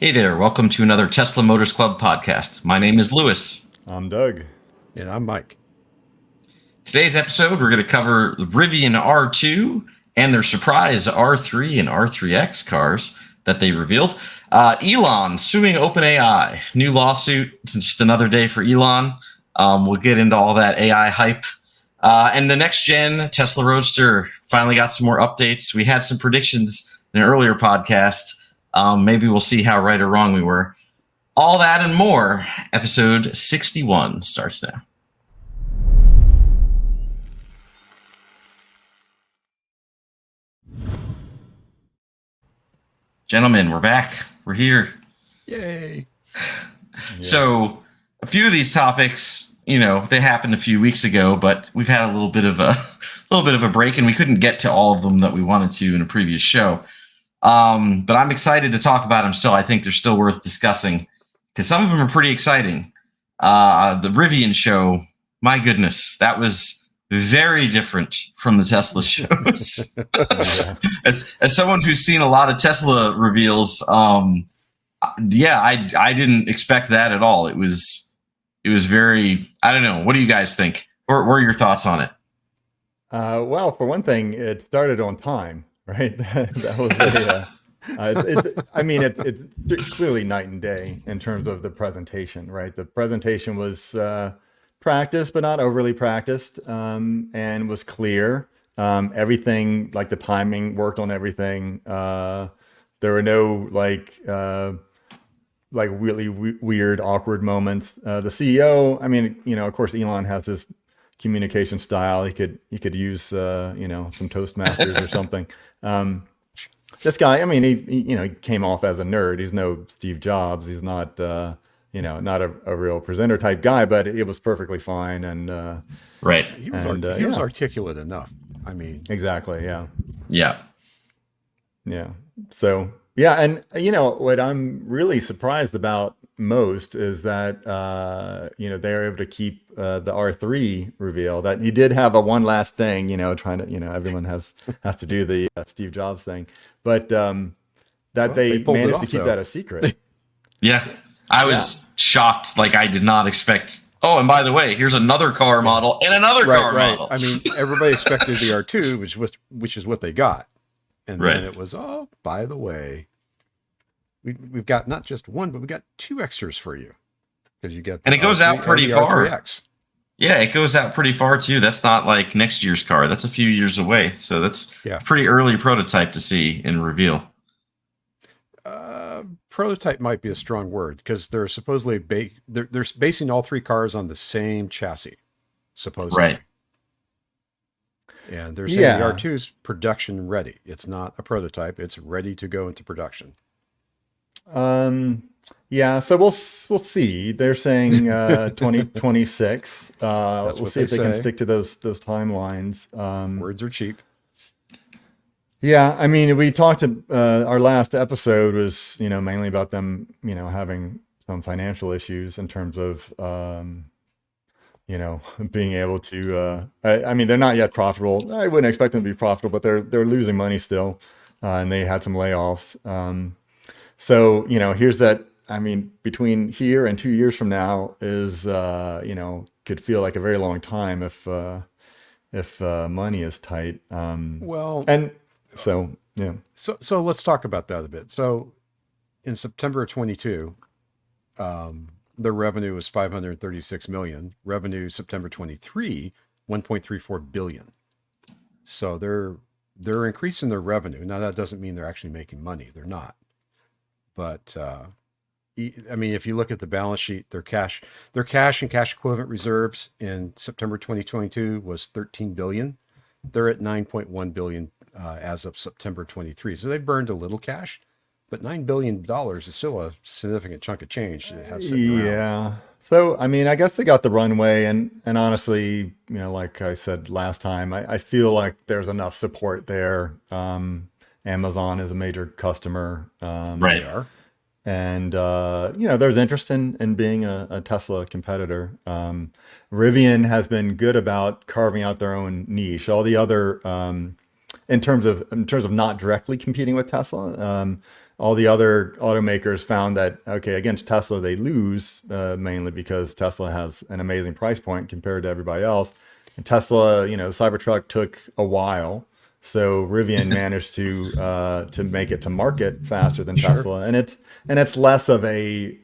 Hey there, welcome to another Tesla Motors Club podcast. My name is Lewis. I'm Doug. And I'm Mike. Today's episode, we're going to cover the Rivian R2 and their surprise R3 and R3X cars that they revealed. Elon suing OpenAI. New lawsuit. It's just another day for Elon. We'll get into all that AI hype. And the next gen Tesla Roadster finally got some more updates. We had some predictions in an earlier podcast. Maybe we'll see how right or wrong we were. All that and more. Episode 61 starts now. Gentlemen, we're back. We're here. Yay. So a few of these topics, they happened a few weeks ago, but we've had a little bit of a break, and we couldn't get to all of them that we wanted to in a previous show. But I'm excited to talk about them still. I think they're still worth discussing because some of them are pretty exciting. The Rivian Show, my goodness, that was very different from the Tesla shows. As someone who's seen a lot of Tesla reveals, I didn't expect that at all. It was very, I don't know. What do you guys think? What are your thoughts on it? Well, for one thing, it started on time, right? That was it's clearly night and day in terms of the presentation, right? The presentation was practiced, but not overly practiced, and was clear. Everything, like the timing worked on everything. There were no really weird, awkward moments. The CEO, of course, Elon has his communication style. He could use some Toastmasters or something. This guy, he came off as a nerd. He's no Steve Jobs. He's not not a real presenter type guy, but it was perfectly fine. And right, he was articulate enough. Exactly, yeah. So yeah, and what I'm really surprised about most is that they're able to keep the R3 reveal. That he did have a one last thing, trying to everyone has to do the Steve Jobs thing, but they managed to keep that a secret. Yeah, I was shocked. Like, I did not expect. Oh, and by the way, here's another car model and another car model. Everybody expected the R2, which is what they got, and then it was, oh, by the way, we've got not just one, but we got two extras for you, because you get and it goes out pretty far. R3X. Yeah, it goes out pretty far too. That's not like next year's car. That's a few years away. So that's a pretty early prototype to see in reveal. Prototype might be a strong word, because they're supposedly they're basing all three cars on the same chassis, supposedly. Right. And they're saying the R2 is production ready. It's not a prototype. It's ready to go into production. Yeah, so we'll see. They're saying 2026. We'll see if they can stick to those timelines. Words are cheap. Yeah, we talked to our last episode was mainly about them having some financial issues in terms of being able to. They're not yet profitable. I wouldn't expect them to be profitable, but they're losing money still, and they had some layoffs. So here's that. Between here and 2 years from now is could feel like a very long time if money is tight. So let's talk about that a bit. So in September of 22, their revenue was 536 million. Revenue September 23, 1.34 billion. So they're increasing their revenue. Now that doesn't mean they're actually making money. They're not. But if you look at the balance sheet, their cash and cash equivalent reserves in September 2022 was 13 billion. They're at 9.1 billion as of September 23. So they burned a little cash, but $9 billion is still a significant chunk of change to have sitting around. Yeah. So, I guess they got the runway, and honestly, like I said last time, I feel like there's enough support there. Amazon is a major customer. Right. They are. And, there's interest in being a Tesla competitor. Rivian has been good about carving out their own niche. All the other, in terms of not directly competing with Tesla, all the other automakers found that, okay, against Tesla, they lose mainly because Tesla has an amazing price point compared to everybody else. And Tesla, the Cybertruck took a while. So Rivian managed to make it to market faster than Tesla. And it's less of a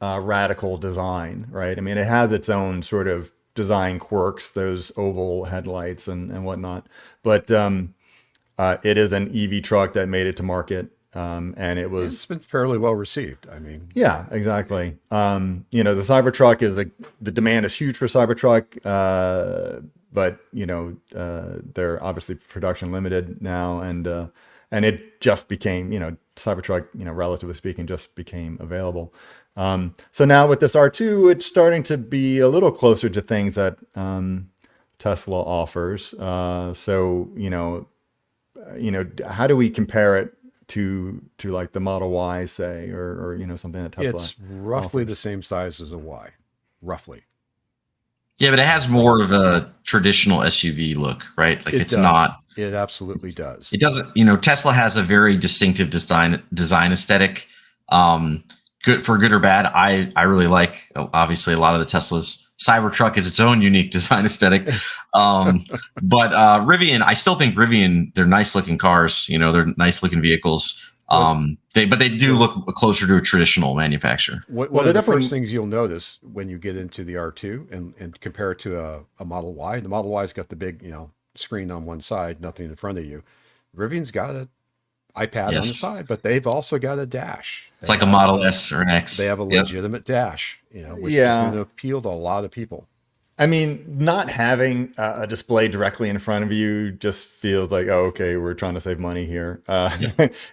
radical design, right? I mean, it has its own sort of design quirks, those oval headlights and whatnot. But it is an EV truck that made it to market. And it's been fairly well received. I mean, yeah, exactly. The Cybertruck the demand is huge for Cybertruck, but they're obviously production limited now, and it just became, Cybertruck, relatively speaking, just became available. So now with this R2, it's starting to be a little closer to things that Tesla offers. So how do we compare it to like the Model Y, say, or something that Tesla? It's roughly the same size as a Y, roughly. Yeah, but it has more of a traditional SUV look, right? Like It absolutely does. It doesn't, Tesla has a very distinctive design aesthetic. Good or bad. I really like, obviously, a lot of the Teslas. Cybertruck is its own unique design aesthetic. But Rivian, I still think Rivian, they're nice looking cars, they're nice looking vehicles. They do look closer to a traditional manufacturer. One of the first things you'll notice when you get into the R2 and compare it to a Model Y, the Model Y's got the big, screen on one side, nothing in front of you. Rivian's got an iPad on the side, but they've also got a dash. It's like a Model S or an X. They have a legitimate dash, which is going to appeal to a lot of people. I mean, not having a display directly in front of you just feels like, oh, okay, we're trying to save money here.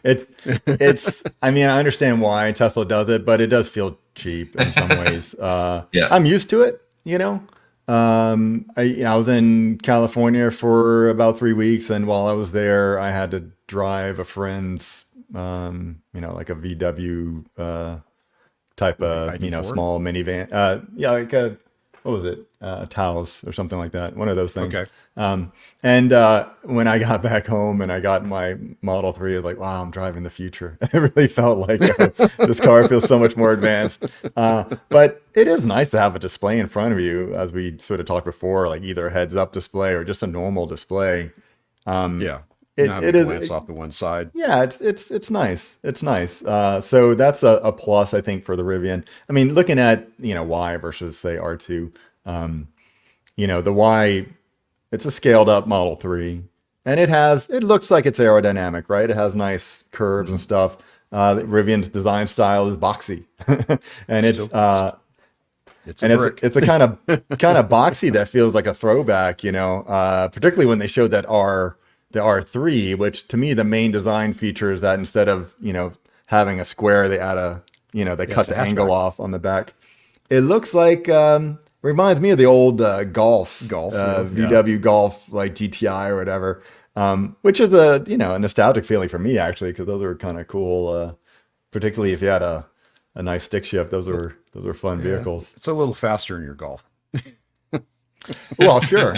It's. I mean, I understand why Tesla does it, but it does feel cheap in some ways. I'm used to it. I was in California for about 3 weeks, and while I was there, I had to drive a friend's, like a VW type of, small minivan. Like a, what was it? Taos or something like that. One of those things. Okay. And when I got back home and I got my Model 3, I was like, wow, I'm driving the future. It really felt like this car feels so much more advanced. But it is nice to have a display in front of you, as we sort of talked before, like either a heads up display or just a normal display. It is glance off the one side. Yeah, it's nice. It's nice. So that's a plus, I think, for the Rivian. I mean, looking at Y versus say R2, the Y, it's a scaled up Model 3, and it looks like it's aerodynamic, right? It has nice curves and stuff. Rivian's design style is boxy, and it's a kind of boxy that feels like a throwback, particularly when they showed that the R3, which to me, the main design feature is that instead of, having a square, they add they cut the angle off on the back. It looks like, reminds me of the old Golf, VW Golf, like GTI or whatever, which is a nostalgic feeling for me, actually, because those are kind of cool, particularly if you had a nice stick shift. Those are fun vehicles. It's a little faster in your Golf. Well, sure.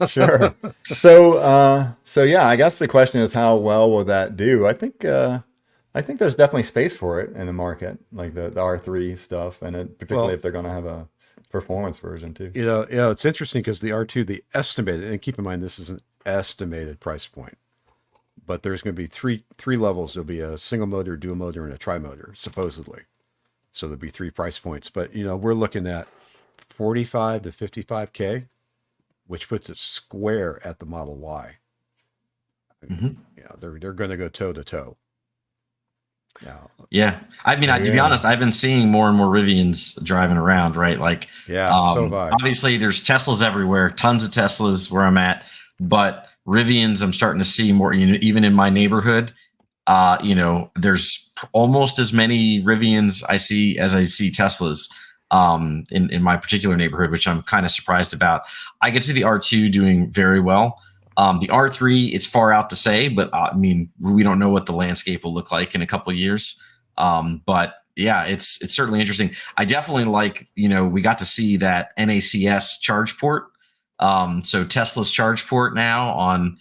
Sure. So yeah, I guess the question is, how well will that do? I think there's definitely space for it in the market, like the R3 stuff, and particularly if they're going to have a performance version too. It's interesting because the R2, the estimated, and keep in mind this is an estimated price point, but there's going to be three levels. There'll be a single motor, dual motor, and a tri-motor, supposedly. So there'll be 3 price points, but we're looking at 45 to 55K, which puts it square at the Model Y. They're going to go toe to toe. Now, yeah. I mean, to be honest, I've been seeing more and more Rivians driving around, right? Like, so have I. Obviously there's Teslas everywhere, tons of Teslas where I'm at, but Rivians, I'm starting to see more, even in my neighborhood, there's almost as many Rivians I see as I see Teslas. In my particular neighborhood, which I'm kind of surprised about. I could see the R2 doing very well. The R3, it's far out to say, but I mean, we don't know what the landscape will look like in a couple of years. But yeah, it's certainly interesting. I definitely like, we got to see that NACS charge port. So Tesla's charge port now on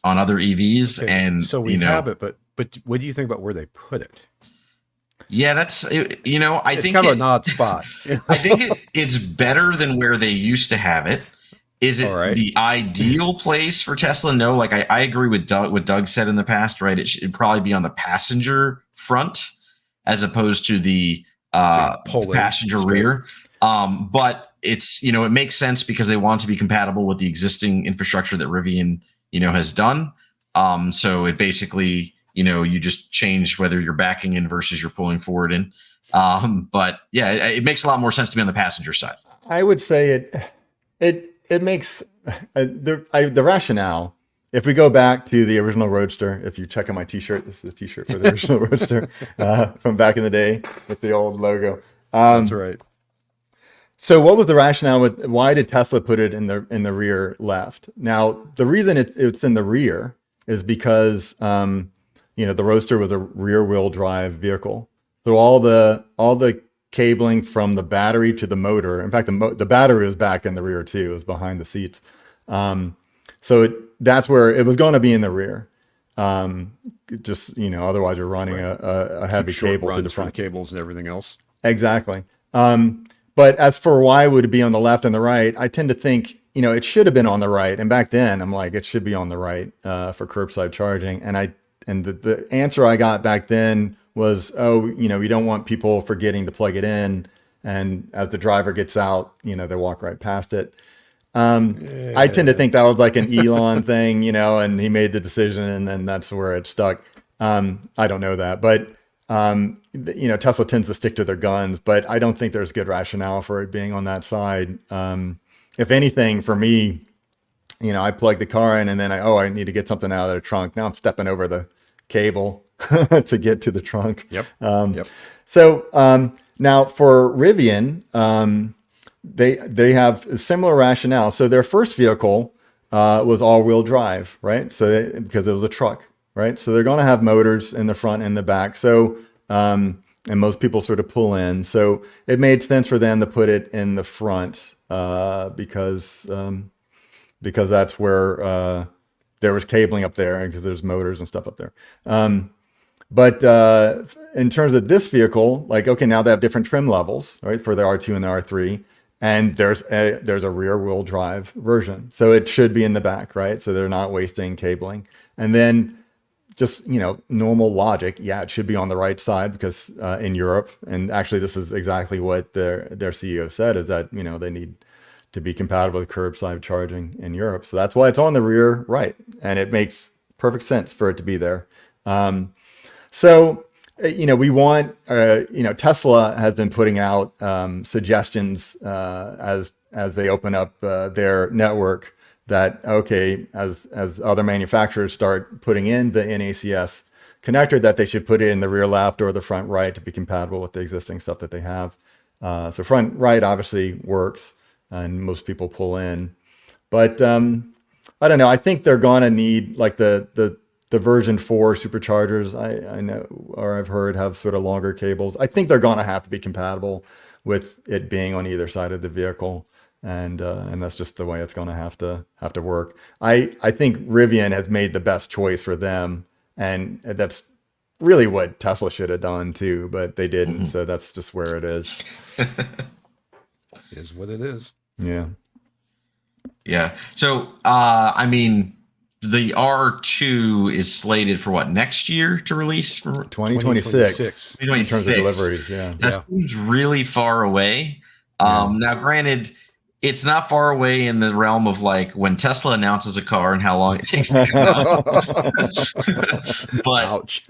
other EVs, okay, and so we have it, but But what do you think about where they put it? Yeah, that's, I It's think kind of an odd spot. I think it's better than where they used to have it. Is it All right. the ideal place for Tesla? No, like I agree with Doug, what Doug said in the past, right? It should probably be on the passenger front as opposed to the passenger rear. But it's, it makes sense because they want to be compatible with the existing infrastructure that Rivian, has done. So it basically, you just change whether you're backing in versus you're pulling forward in. But yeah, it makes a lot more sense to be on the passenger side. I would say it makes the rationale. If we go back to the original Roadster, if you check out my T-shirt, this is a T-shirt for the original Roadster from back in the day with the old logo. That's right. So what was the rationale with why did Tesla put it in the rear left? Now, the reason it's in the rear is because the Roadster was a rear wheel drive vehicle. So all the cabling from the battery to the motor. In fact, the battery was back in the rear too. It was behind the seats. That's where it was going to be in the rear. Otherwise you're running a heavy cable to the front. Cables and everything else. Exactly. But as for why would it be on the left and the right, I tend to think, it should have been on the right. And back then I'm like, it should be on the right for curbside charging. And the answer I got back then was, you don't want people forgetting to plug it in. And as the driver gets out, they walk right past it. I tend to think that was like an Elon thing, and he made the decision and then that's where it stuck. I don't know that, but, Tesla tends to stick to their guns, but I don't think there's good rationale for it being on that side. If anything, for me, I plug the car in and then I need to get something out of the trunk. Now I'm stepping over the cable to get to the trunk. Yep. So now for Rivian, they have a similar rationale. So their first vehicle was all-wheel drive, right? So because it was a truck, right? So they're going to have motors in the front and the back. So and most people sort of pull in. So it made sense for them to put it in the front because that's where there was cabling up there and because there's motors and stuff up there. But in terms of this vehicle, now they have different trim levels, right, for the R2 and the R3. And there's a rear wheel drive version. So it should be in the back, right? So they're not wasting cabling. And then just, normal logic. Yeah, it should be on the right side because in Europe, and actually this is exactly what their CEO said, is that, they need to be compatible with curbside charging in Europe. So that's why it's on the rear right. And it makes perfect sense for it to be there. We want, Tesla has been putting out suggestions as they open up their network that, as other manufacturers start putting in the NACS connector, that they should put it in the rear left or the front right to be compatible with the existing stuff that they have. So front right obviously works and most people pull in. But I don't know. I think they're going to need the version 4 superchargers, I know, or I've heard, have sort of longer cables. I think they're going to have to be compatible with it being on either side of the vehicle. And that's just the way it's going to have to work. I think Rivian has made the best choice for them. And that's really what Tesla should have done too, but they didn't. Mm-hmm. So that's just where it is. Is what it is. Yeah. Yeah. So, the R2 is slated for what, next year to release? For 2026. In terms of deliveries, yeah. That seems really far away. Now, granted, it's not far away in the realm of when Tesla announces a car and how long it takes to come out. But, ouch.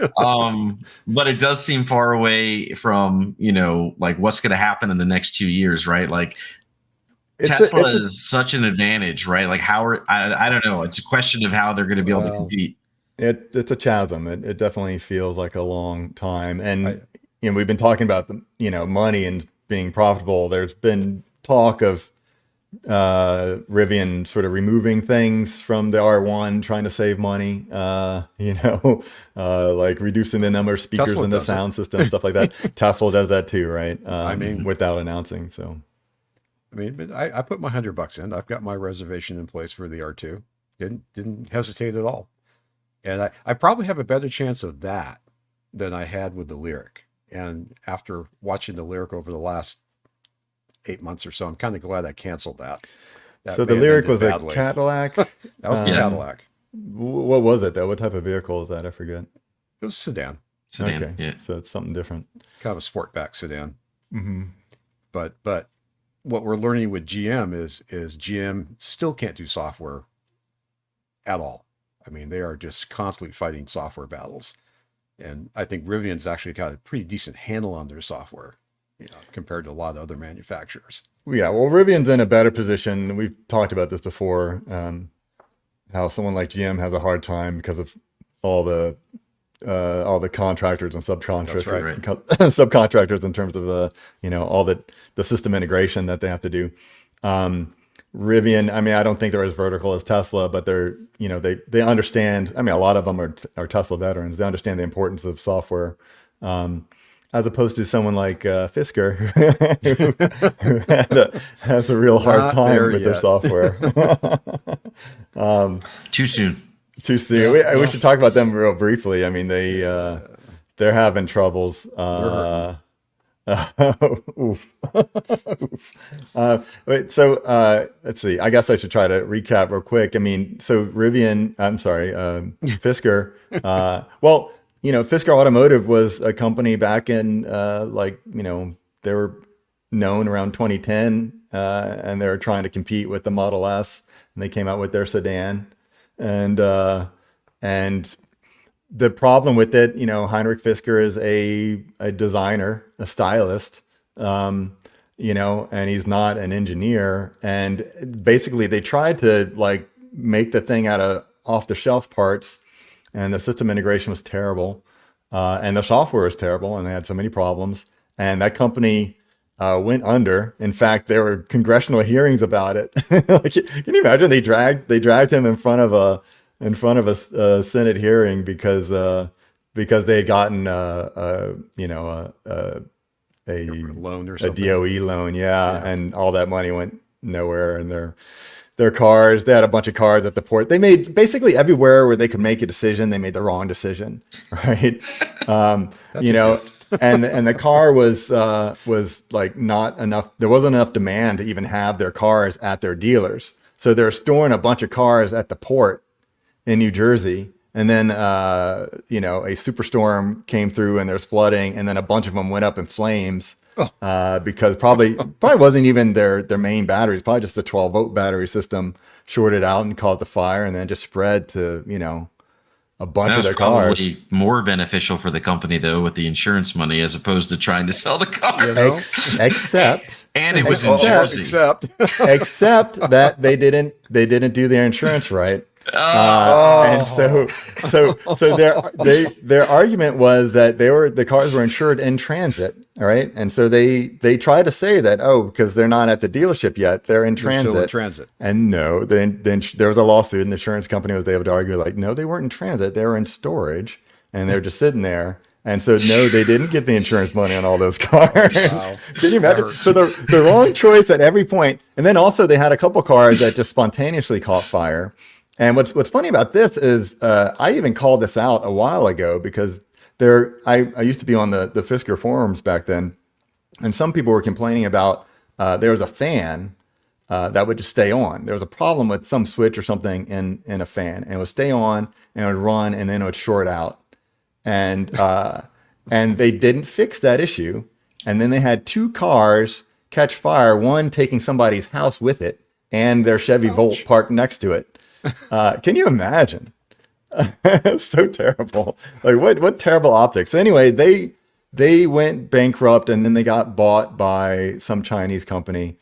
But it does seem far away from, what's going to happen in the next 2 years, right? Tesla is such an advantage, right? I don't know. It's a question of how they're going to be able to compete. It's a chasm. It definitely feels like a long time. And, we've been talking about the, money and being profitable. There's been talk of Rivian sort of removing things from the R1, trying to save money, reducing the number of speakers Tesla in the sound system, stuff like that. Tesla does that too, right? Without announcing. So. But I put my $100 in. I've got my reservation in place for the R2. Didn't hesitate at all. And I probably have a better chance of that than I had with the Lyric. And after watching the Lyric over the last 8 months or so, I'm kind of glad I canceled that. So the Lyric was a Cadillac. That was the Cadillac. What was it though? What type of vehicle is that? I forget. It was a sedan. Sedan, yeah. So it's something different. Kind of a sportback sedan. Mm-hmm. But what we're learning with GM is GM still can't do software at all. I mean, they are just constantly fighting software battles. And I think Rivian's actually got a pretty decent handle on their software, compared to a lot of other manufacturers. Yeah, well, Rivian's in a better position. We've talked about this before, how someone like GM has a hard time because of all the contractors and subcontractors, right. subcontractors in terms of all the system integration that they have to do. Rivian, I mean, I don't think they're as vertical as Tesla, but they're, they understand. I mean, a lot of them are Tesla veterans. They understand the importance of software, as opposed to someone like Fisker, who has a real hard time with their software. Too soon. Too soon. We should talk about them real briefly. I mean, they're having troubles. Oof. Wait, so let's see. I guess I should try to recap real quick. I mean, so Fisker. Well, Fisker Automotive was a company back in they were known around 2010, and they were trying to compete with the Model S, and they came out with their sedan, and the problem with it, Heinrich Fisker is a designer, a stylist, and he's not an engineer. And basically they tried to make the thing out of off the shelf parts, and the system integration was terrible. And the software was terrible, and they had so many problems. And that company went under. In fact, there were congressional hearings about it. Can you imagine? They dragged him in front of a Senate hearing because they had gotten a loan or something. A DOE loan, yeah, and all that money went nowhere. And their cars, they had a bunch of cars at the port. They made basically everywhere where they could make a decision, they made the wrong decision, right? And the car was not enough. There wasn't enough demand to even have their cars at their dealers, so they're storing a bunch of cars at the port in New Jersey, and then a superstorm came through and there's flooding, and then a bunch of them went up in flames because probably wasn't even their main batteries, probably just the 12-volt battery system shorted out and caused a fire, and then just spread to a bunch of their cars. Probably more beneficial for the company though, with the insurance money, as opposed to trying to sell the car. Except and it was in Jersey. Except that they didn't do their insurance right. And so their argument was that the cars were insured in transit, all right, and so they try to say that because they're not at the dealership yet, they're in transit. Still in transit. And no, then there was a lawsuit, and the insurance company was able to argue no, they weren't in transit, they were in storage, and they're just sitting there. And so, no, they didn't get the insurance money on all those cars. Wow. Can you imagine? So the wrong choice at every point. And then also they had a couple cars that just spontaneously caught fire. And what's funny about this is I even called this out a while ago, because I used to be on the Fisker forums back then, and some people were complaining about there was a fan that would just stay on. There was a problem with some switch or something in a fan, and it would stay on and it would run, and then it would short out. And they didn't fix that issue. And then they had two cars catch fire, one taking somebody's house with it, and their Chevy Volt parked next to it. Can you imagine? It's so terrible. What terrible optics. So anyway, they went bankrupt, and then they got bought by some Chinese company.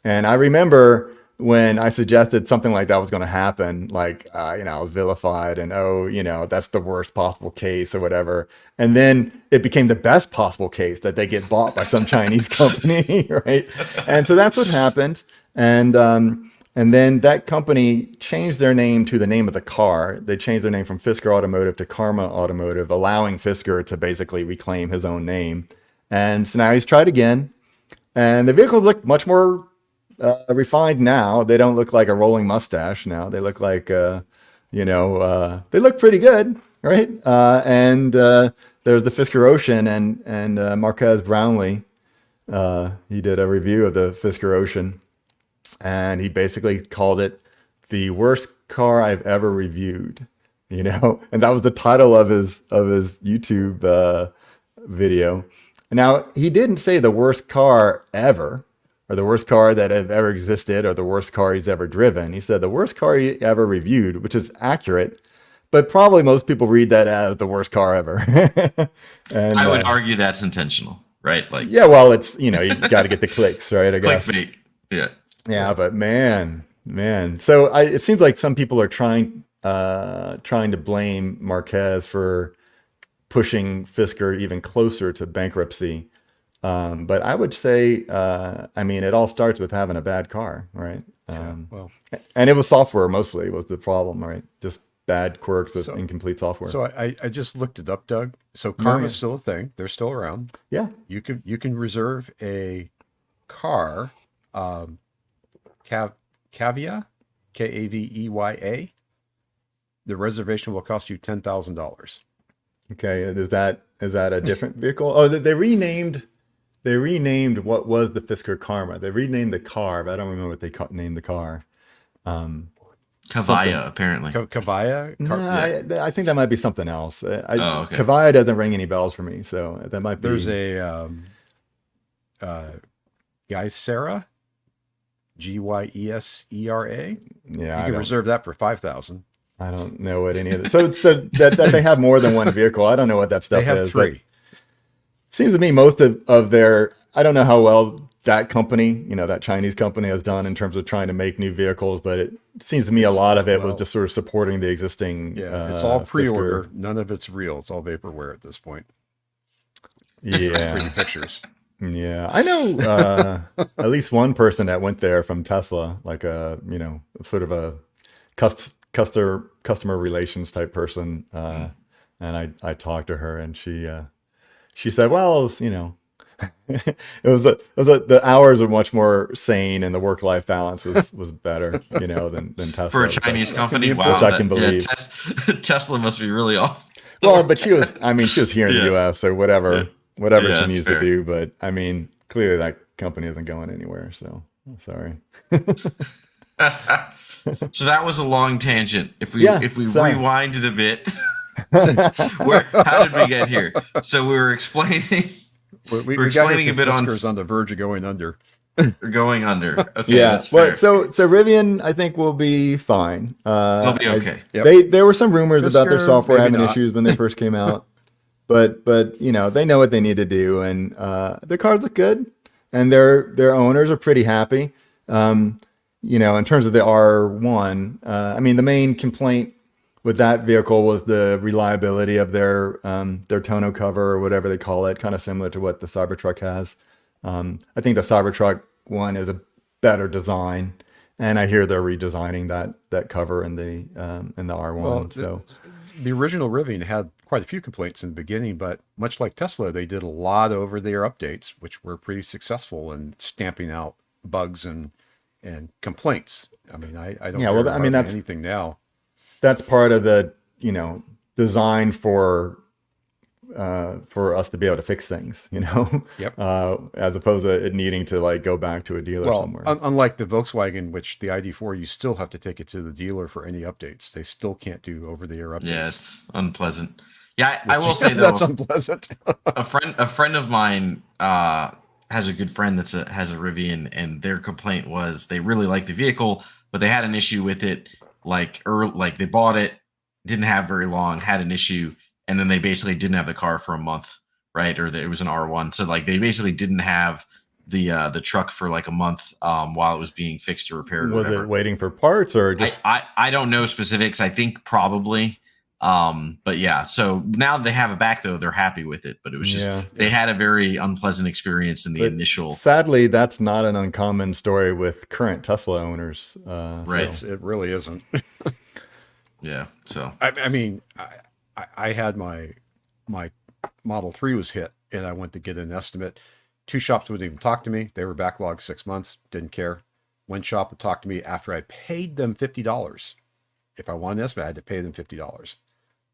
And I remember when I suggested something like that was going to happen, I was vilified and, that's the worst possible case or whatever. And then it became the best possible case that they get bought by some Chinese company, right? And so that's what happened. And then that company changed their name to the name of the car. They changed their name from Fisker Automotive to Karma Automotive, allowing Fisker to basically reclaim his own name. And so now he's tried again, and the vehicles look much more refined now. They don't look like a rolling mustache now. They look like they look pretty good, right? And there's the Fisker Ocean and Marquez Brownlee. He did a review of the Fisker Ocean, and he basically called it the worst car I've ever reviewed. And that was the title of his YouTube video. Now, he didn't say the worst car ever, or the worst car that has ever existed, or the worst car he's ever driven. He said the worst car he ever reviewed, which is accurate, but probably most people read that as the worst car ever. And I would argue that's intentional, right? Like, yeah, well, it's, you got to get the clicks, right? I guess. clickbait. Yeah. Yeah, but man. So it seems like some people are trying to blame Marquez for pushing Fisker even closer to bankruptcy. But I would say, it all starts with having a bad car, right? And it was software mostly was the problem, right? Just bad quirks of incomplete software. So I just looked it up, Doug. So Karma's still a thing. They're still around. Yeah. You can reserve a car, Kavia, Kaveya. The reservation will cost you $10,000. Okay, is that a different vehicle? Oh, they renamed what was the Fisker Karma. They renamed the car, but I don't remember what they named the car. Kavaya, apparently. Kavaya? No, I think that might be something else. Okay. Kavaya doesn't ring any bells for me, so that might be. There's a Gysera, Gyesera. Yeah, you can reserve that for $5,000. I don't know what any of this. So it's that they have more than one vehicle. I don't know what that stuff is. They have three. It seems to me most of their, I don't know how well that company, that Chinese company has done in terms of trying to make new vehicles, but it seems to me a lot of it was just sort of supporting the existing. Yeah, it's all pre-order. Fisker. None of it's real. It's all vaporware at this point. Yeah. Pretty pictures. Yeah. I know at least one person that went there from Tesla, like sort of a customer relations type person. And I talked to her, and she said, well, it was, the hours are much more sane, and the work-life balance was better, than Tesla. For a Chinese company, wow. Which I can believe. Yeah, Tesla must be really off. Well, but she was here in the US, or whatever she needs to do. But clearly that company isn't going anywhere. So sorry. So that was a long tangent. If we rewind it a bit, how did we get here? So we were explaining. We're explaining a bit on the verge of going under. Going under. Okay, yeah. That's fair. So Rivian, I think, will be fine. They'll be okay. There were some rumors about their software having issues when they first came out, but they know what they need to do, and their cars look good, and their owners are pretty happy. In terms of the R1, the main complaint with that vehicle was the reliability of their tonneau cover, or whatever they call it, kind of similar to what the Cybertruck has. I think the Cybertruck one is a better design, and I hear they're redesigning that cover in the R1. Well, the original Rivian had quite a few complaints in the beginning, but much like Tesla, they did a lot over their updates, which were pretty successful in stamping out bugs and complaints. I don't hear that's anything now. That's part of the design for us to be able to fix things, Yep. As opposed to it needing to go back to a dealer somewhere. Unlike the Volkswagen, which the ID4, you still have to take it to the dealer for any updates. They still can't do over-the-air updates. Yeah, it's unpleasant. Yeah, I will say though, that's unpleasant. a friend of mine has a good friend has a Rivian, and their complaint was they really liked the vehicle, but they had an issue with it. Like they bought it, didn't have very long, had an issue, and then they basically didn't have the car for a month, right? Or it was an R1, so they basically didn't have the truck for a month while it was being fixed or repaired. Was it waiting for parts, or just? I don't know specifics. I think probably. But yeah, so now they have it back though. They're happy with it, but it was just they had a very unpleasant experience in the initial. Sadly, that's not an uncommon story with current Tesla owners. Right, so. It really isn't. Yeah, so I had my Model 3 was hit, and I went to get an estimate. 2 shops wouldn't even talk to me. They were backlogged 6 months. Didn't care. One shop would talk to me after I paid them $50. If I wanted an estimate, I had to pay them $50.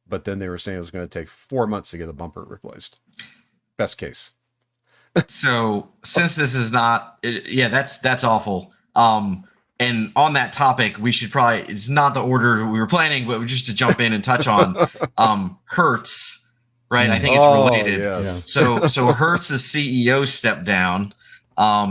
But then they were saying it was going to take 4 months to get a bumper replaced. Best case. So since this is not, yeah, that's awful. And on that topic, we should probably, it's not the order we were planning, but just to jump in and touch on Hertz, right? I think it's related. Yes. So Hertz's CEO stepped down,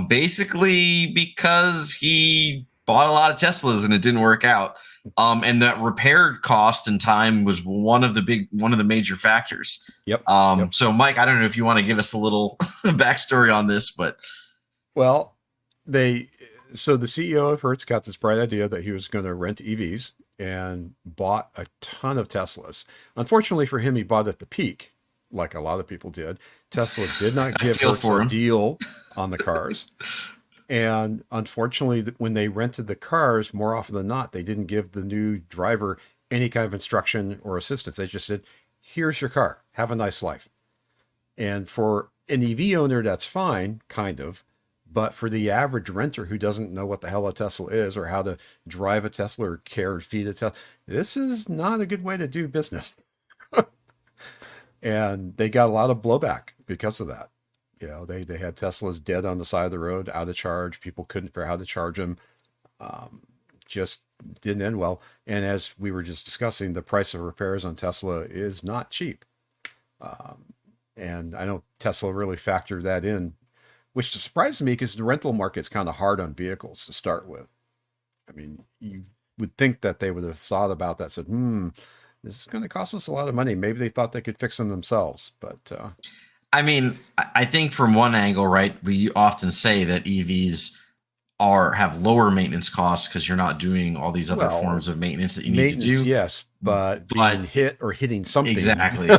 basically because he bought a lot of Teslas and it didn't work out. And that repair cost and time was one of the major factors. Yep. So Mike, I don't know if you want to give us a little backstory on this, but well, so the CEO of Hertz got this bright idea that he was going to rent EVs and bought a ton of Teslas. Unfortunately for him, he bought at the peak, like a lot of people did. Tesla did not give Hertz a deal on the cars. And unfortunately, when they rented the cars, more often than not, they didn't give the new driver any kind of instruction or assistance. They just said, here's your car. Have a nice life. And for an EV owner, that's fine, kind of. But for the average renter who doesn't know what the hell a Tesla is or how to drive a Tesla or care and feed a Tesla, this is not a good way to do business. And they got a lot of blowback because of that. You know, they had Teslas dead on the side of the road, out of charge. People couldn't figure out how to charge them. Just didn't end well. And as we were just discussing, the price of repairs on Tesla is not cheap. And I know Tesla really factored that in, which surprised me because the rental market's kind of hard on vehicles to start with. I mean, you would think that they would have thought about that, said, this is going to cost us a lot of money. Maybe they thought they could fix them themselves, but... I mean, I think from one angle, right, we often say that EVs have lower maintenance costs because you're not doing all these other forms of maintenance that you need to do. Yes, but being hit or hitting something. Exactly.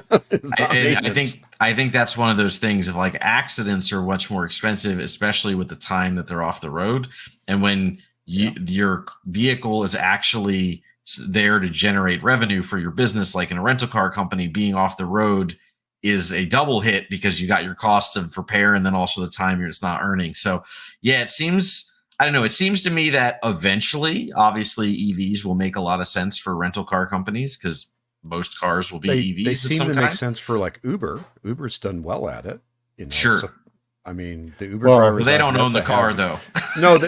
I think that's one of those things of like accidents are much more expensive, especially with the time that they're off the road. And when your vehicle is actually there to generate revenue for your business, like in a rental car company, being off the road is a double hit because you got your cost of repair and then also the time it's not earning. So yeah, it seems to me that eventually, obviously EVs will make a lot of sense for rental car companies because most cars will be EVs. They seem to make sense for like Uber. Uber's done well at it. You know? Sure. So, I mean, the Uber drivers. They don't own the car though. No,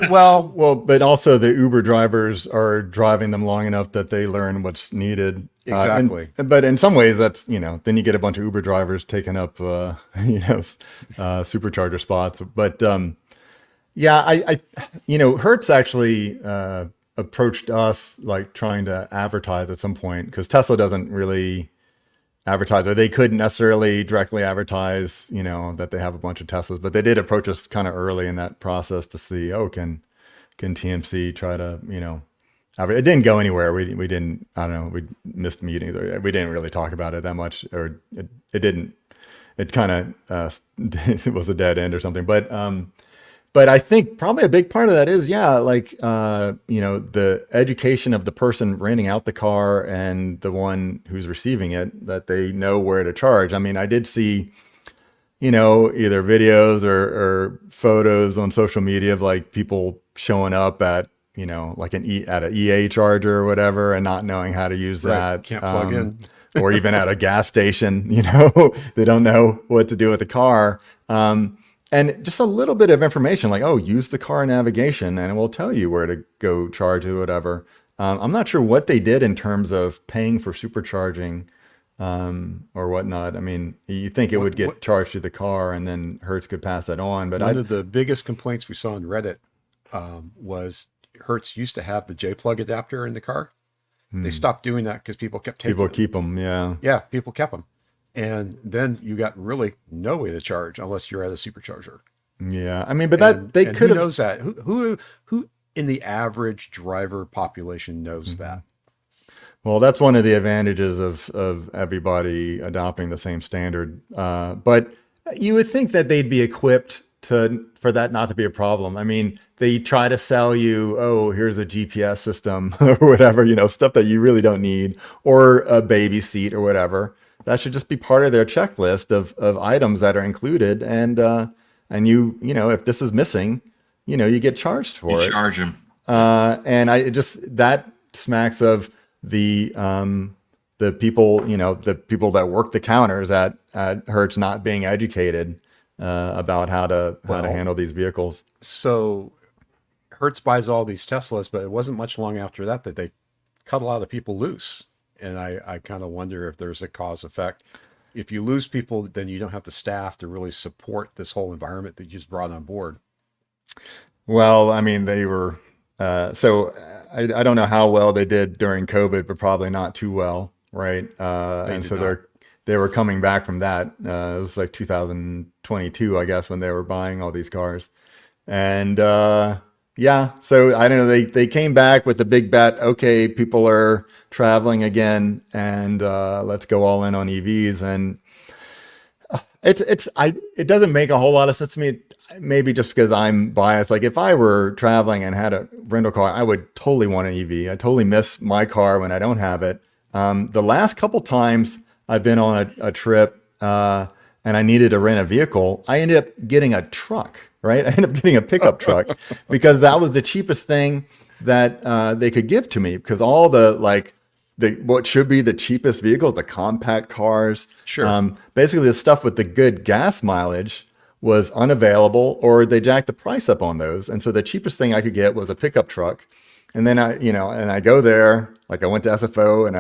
but also the Uber drivers are driving them long enough that they learn what's needed. Exactly. But in some ways, that's then you get a bunch of Uber drivers taking up supercharger spots. But I Hertz actually approached us like trying to advertise at some point because Tesla doesn't really advertise, or they couldn't necessarily directly advertise, that they have a bunch of Teslas, but they did approach us kind of early in that process to see, can TMC try to, it didn't go anywhere. We didn't, I don't know, we missed meetings, or we didn't really talk about it that much, or it kind of it was a dead end or something. But I think probably a big part of that is, the education of the person renting out the car and the one who's receiving it, that they know where to charge. I mean, I did see, either videos or photos on social media of like people showing up at, like at an EA charger or whatever and not knowing how to use that. Can't plug in. Or even at a gas station, they don't know what to do with the car. And just a little bit of information like, use the car navigation and it will tell you where to go charge or whatever. I'm not sure what they did in terms of paying for supercharging or whatnot. I mean, you think it would get charged to the car and then Hertz could pass that on. But one of the biggest complaints we saw on Reddit was Hertz used to have the J-plug adapter in the car. They stopped doing that because people kept taking People keep them, yeah. Yeah, people kept them. And then you got really no way to charge unless you're at a supercharger. Yeah, I mean, but they could have. Who knows that? Who in the average driver population knows that? Well, that's one of the advantages of everybody adopting the same standard. But you would think that they'd be equipped for that not to be a problem. I mean, they try to sell you, here's a GPS system or whatever, stuff that you really don't need, or a baby seat or whatever. That should just be part of their checklist of items that are included. And if this is missing, you get charged for it. Charge them. And that smacks of the people, the people that work the counters at Hertz not being educated about how to handle these vehicles. So Hertz buys all these Teslas, but it wasn't much long after that they cut a lot of people loose. And I kind of wonder if there's a cause effect. If you lose people, then you don't have the staff to really support this whole environment that you just brought on board. Well, I mean, they were, so I don't know how well they did during COVID, but probably not too well. Right. And so they were coming back from that. It was like 2022, I guess, when they were buying all these cars. And, yeah, so I don't know. They came back with the big bet. Okay, people are traveling again, and let's go all in on EVs. And it doesn't make a whole lot of sense to me. Maybe just because I'm biased. Like if I were traveling and had a rental car, I would totally want an EV. I totally miss my car when I don't have it. The last couple times I've been on a trip and I needed to rent a vehicle, I ended up getting a truck. Right, I ended up getting a pickup truck because that was the cheapest thing that they could give to me. Because all what should be the cheapest vehicles, the compact cars, basically the stuff with the good gas mileage was unavailable, or they jacked the price up on those. And so the cheapest thing I could get was a pickup truck. And then I go there, like I went to SFO and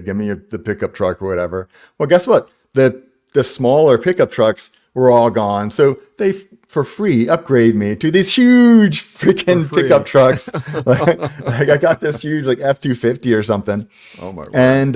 give me the pickup truck or whatever. Well, guess what? The smaller pickup trucks were all gone. So they, for free, upgrade me to these huge freaking pickup trucks. like I got this huge F-250 or something. Oh my word. And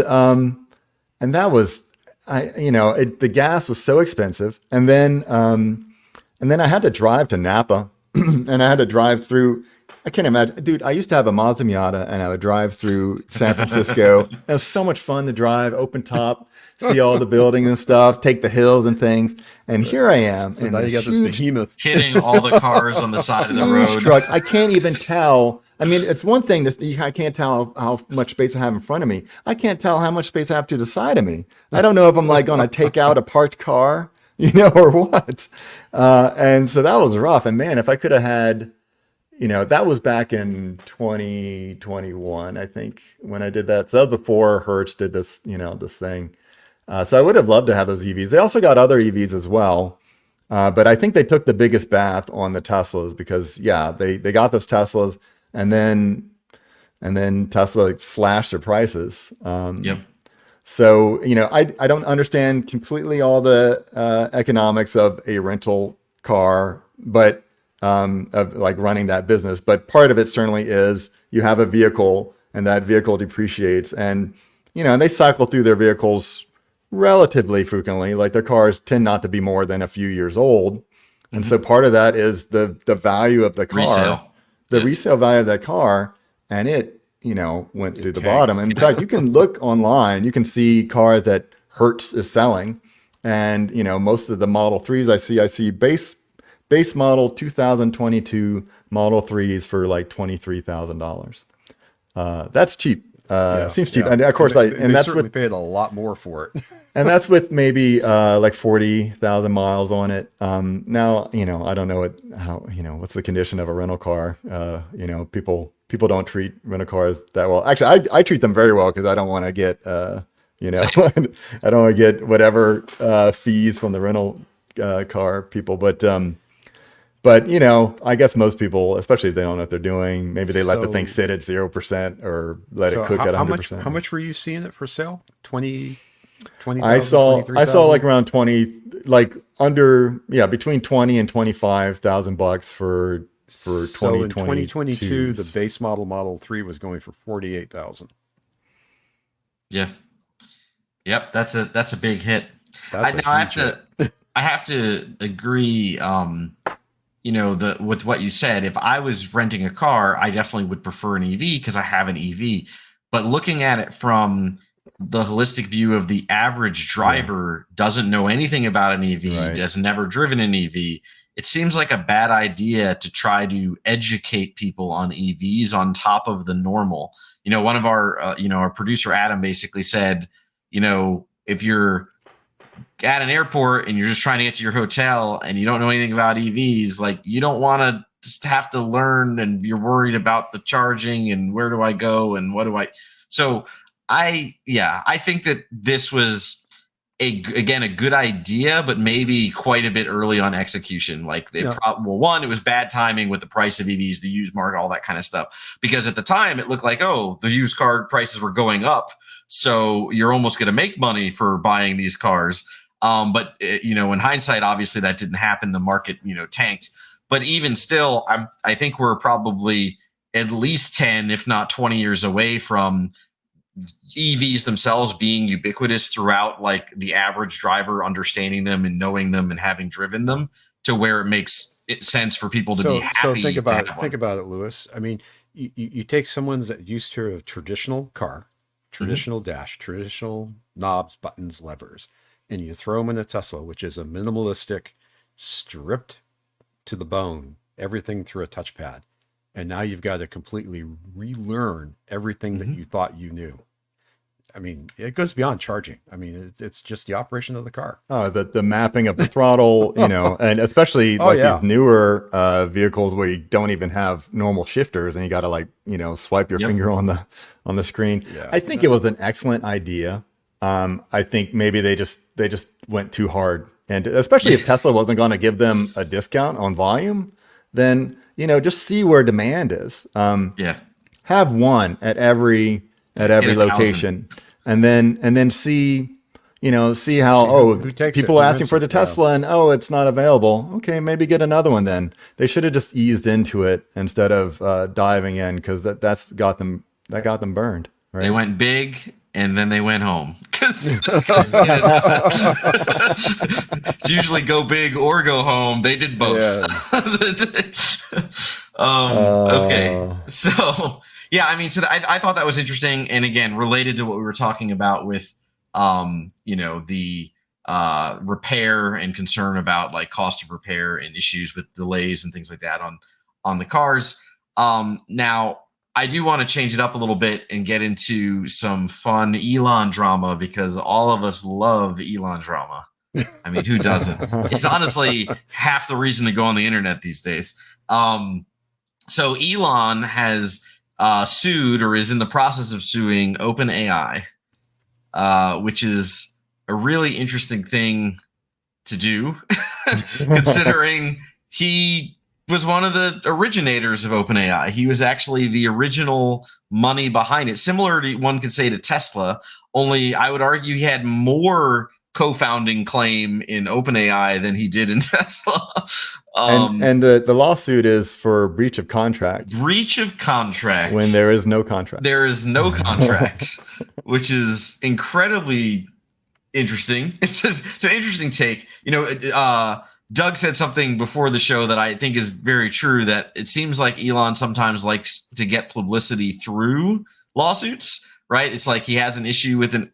that was, the gas was so expensive. And then I had to drive to Napa and I had to drive through, I can't imagine, dude, I used to have a Mazda Miata and I would drive through San Francisco. It was so much fun to drive, open top, see all the buildings and stuff, take the hills and things. And here I am. So now you got this behemoth hitting all the cars on the side of the road. Truck. I can't even tell. I mean, it's one thing I can't tell how much space I have in front of me. I can't tell how much space I have to the side of me. I don't know if I'm going to take out a parked car, or what. And so that was rough. And man, if I could have had, that was back in 2021, I think, when I did that. So that was before Hertz did this, this thing. So I would have loved to have those EVs. They also got other EVs as well. But I think they took the biggest bath on the Teslas because, they got those Teslas and then Tesla slashed their prices. Yep. So, I don't understand completely all the economics of a rental car, but of running that business. But part of it certainly is you have a vehicle and that vehicle depreciates and, and they cycle through their vehicles relatively frequently. Like their cars tend not to be more than a few years old. And so part of that is the value of the car, resale value of that car. And it, went through the bottom. And in fact, you can look online, you can see cars that Hertz is selling. And, most of the Model 3s I see base model 2022 Model 3s for like $23,000. That's cheap. Seems cheap. And of course, they that's certainly paid a lot more for it. And that's with maybe 40,000 miles on it. Now, I don't know what's the condition of a rental car. People don't treat rental cars that well. Actually, I treat them very well because I don't want to get, I don't want to get whatever fees from the rental car people. But I guess most people, especially if they don't know what they're doing, maybe they let the thing sit at 0% or let it cook at 100%. How much were you seeing it for sale? 20. I saw like around 20, between 20 and 25,000 bucks for 2022. So in 2022, the base Model 3 was going for 48,000. Yeah. Yep. That's a big hit. I have to agree. With what you said, if I was renting a car, I definitely would prefer an EV because I have an EV. But looking at it from the holistic view of the average driver doesn't know anything about an EV, has never driven an EV, it seems like a bad idea to try to educate people on EVs on top of the normal. One of our, our producer, Adam, basically said, if you're at an airport and you're just trying to get to your hotel and you don't know anything about EVs, like you don't want to just have to learn and you're worried about the charging and where do I go and what do I. So I think that this was again a good idea, but maybe quite a bit early on execution. Like one, it was bad timing with the price of EVs, the used market, all that kind of stuff. Because at the time it looked like, oh, the used car prices were going up, so you're almost going to make money for buying these cars. But in hindsight, obviously that didn't happen. The market, tanked. But even still, I think we're probably at least 10, if not 20 years away from EVs themselves being ubiquitous throughout, like the average driver understanding them and knowing them and having driven them to where it makes sense for people to be happy. So think about it, Lewis. I mean, you take someone that's used to a traditional car, traditional dash, traditional knobs, buttons, levers, and you throw them in a Tesla, which is a minimalistic, stripped to the bone, everything through a touchpad. And now you've got to completely relearn everything that you thought you knew. I mean, it goes beyond charging. I mean, it's just the operation of the car. Oh, the mapping of the throttle, and especially these newer vehicles where you don't even have normal shifters and you got to swipe your finger on the screen. Yeah. I think it was an excellent idea. I think maybe they just went too hard, and especially if Tesla wasn't going to give them a discount on volume, then just see where demand is. Have one at every location, and then see how people are asking for the Tesla and it's not available. Okay, maybe get another one then. They should have just eased into it instead of diving in, because that got them burned. Right? They went big and then they went home. Because it's usually go big or go home. They did both. Okay, so. Yeah, I mean, so I thought that was interesting, and again, related to what we were talking about with, the repair and concern about like cost of repair and issues with delays and things like that on the cars. Now, I do want to change it up a little bit and get into some fun Elon drama, because all of us love Elon drama. I mean, who doesn't? It's honestly half the reason to go on the internet these days. So Elon has sued, or is in the process of suing, OpenAI, which is a really interesting thing to do, considering he was one of the originators of OpenAI. He was actually the original money behind it. Similar to, one could say, to Tesla, only I would argue he had more co-founding claim in OpenAI than he did in Tesla. And the lawsuit is for breach of contract. Breach of contract. When there is no contract. There is no contract, which is incredibly interesting. It's an interesting take. Doug said something before the show that I think is very true, that it seems like Elon sometimes likes to get publicity through lawsuits. Right? It's like he has an issue with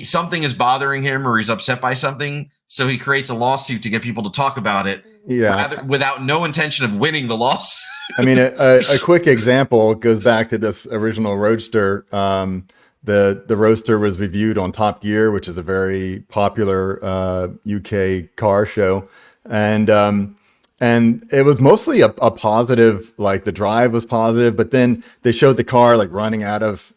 something is bothering him, or he's upset by something, so he creates a lawsuit to get people to talk about it. Yeah. Without no intention of winning the lawsuit. I mean, a quick example goes back to this original Roadster. The Roadster was reviewed on Top Gear, which is a very popular UK car show, and it was mostly a positive. Like the drive was positive, but then they showed the car like running out of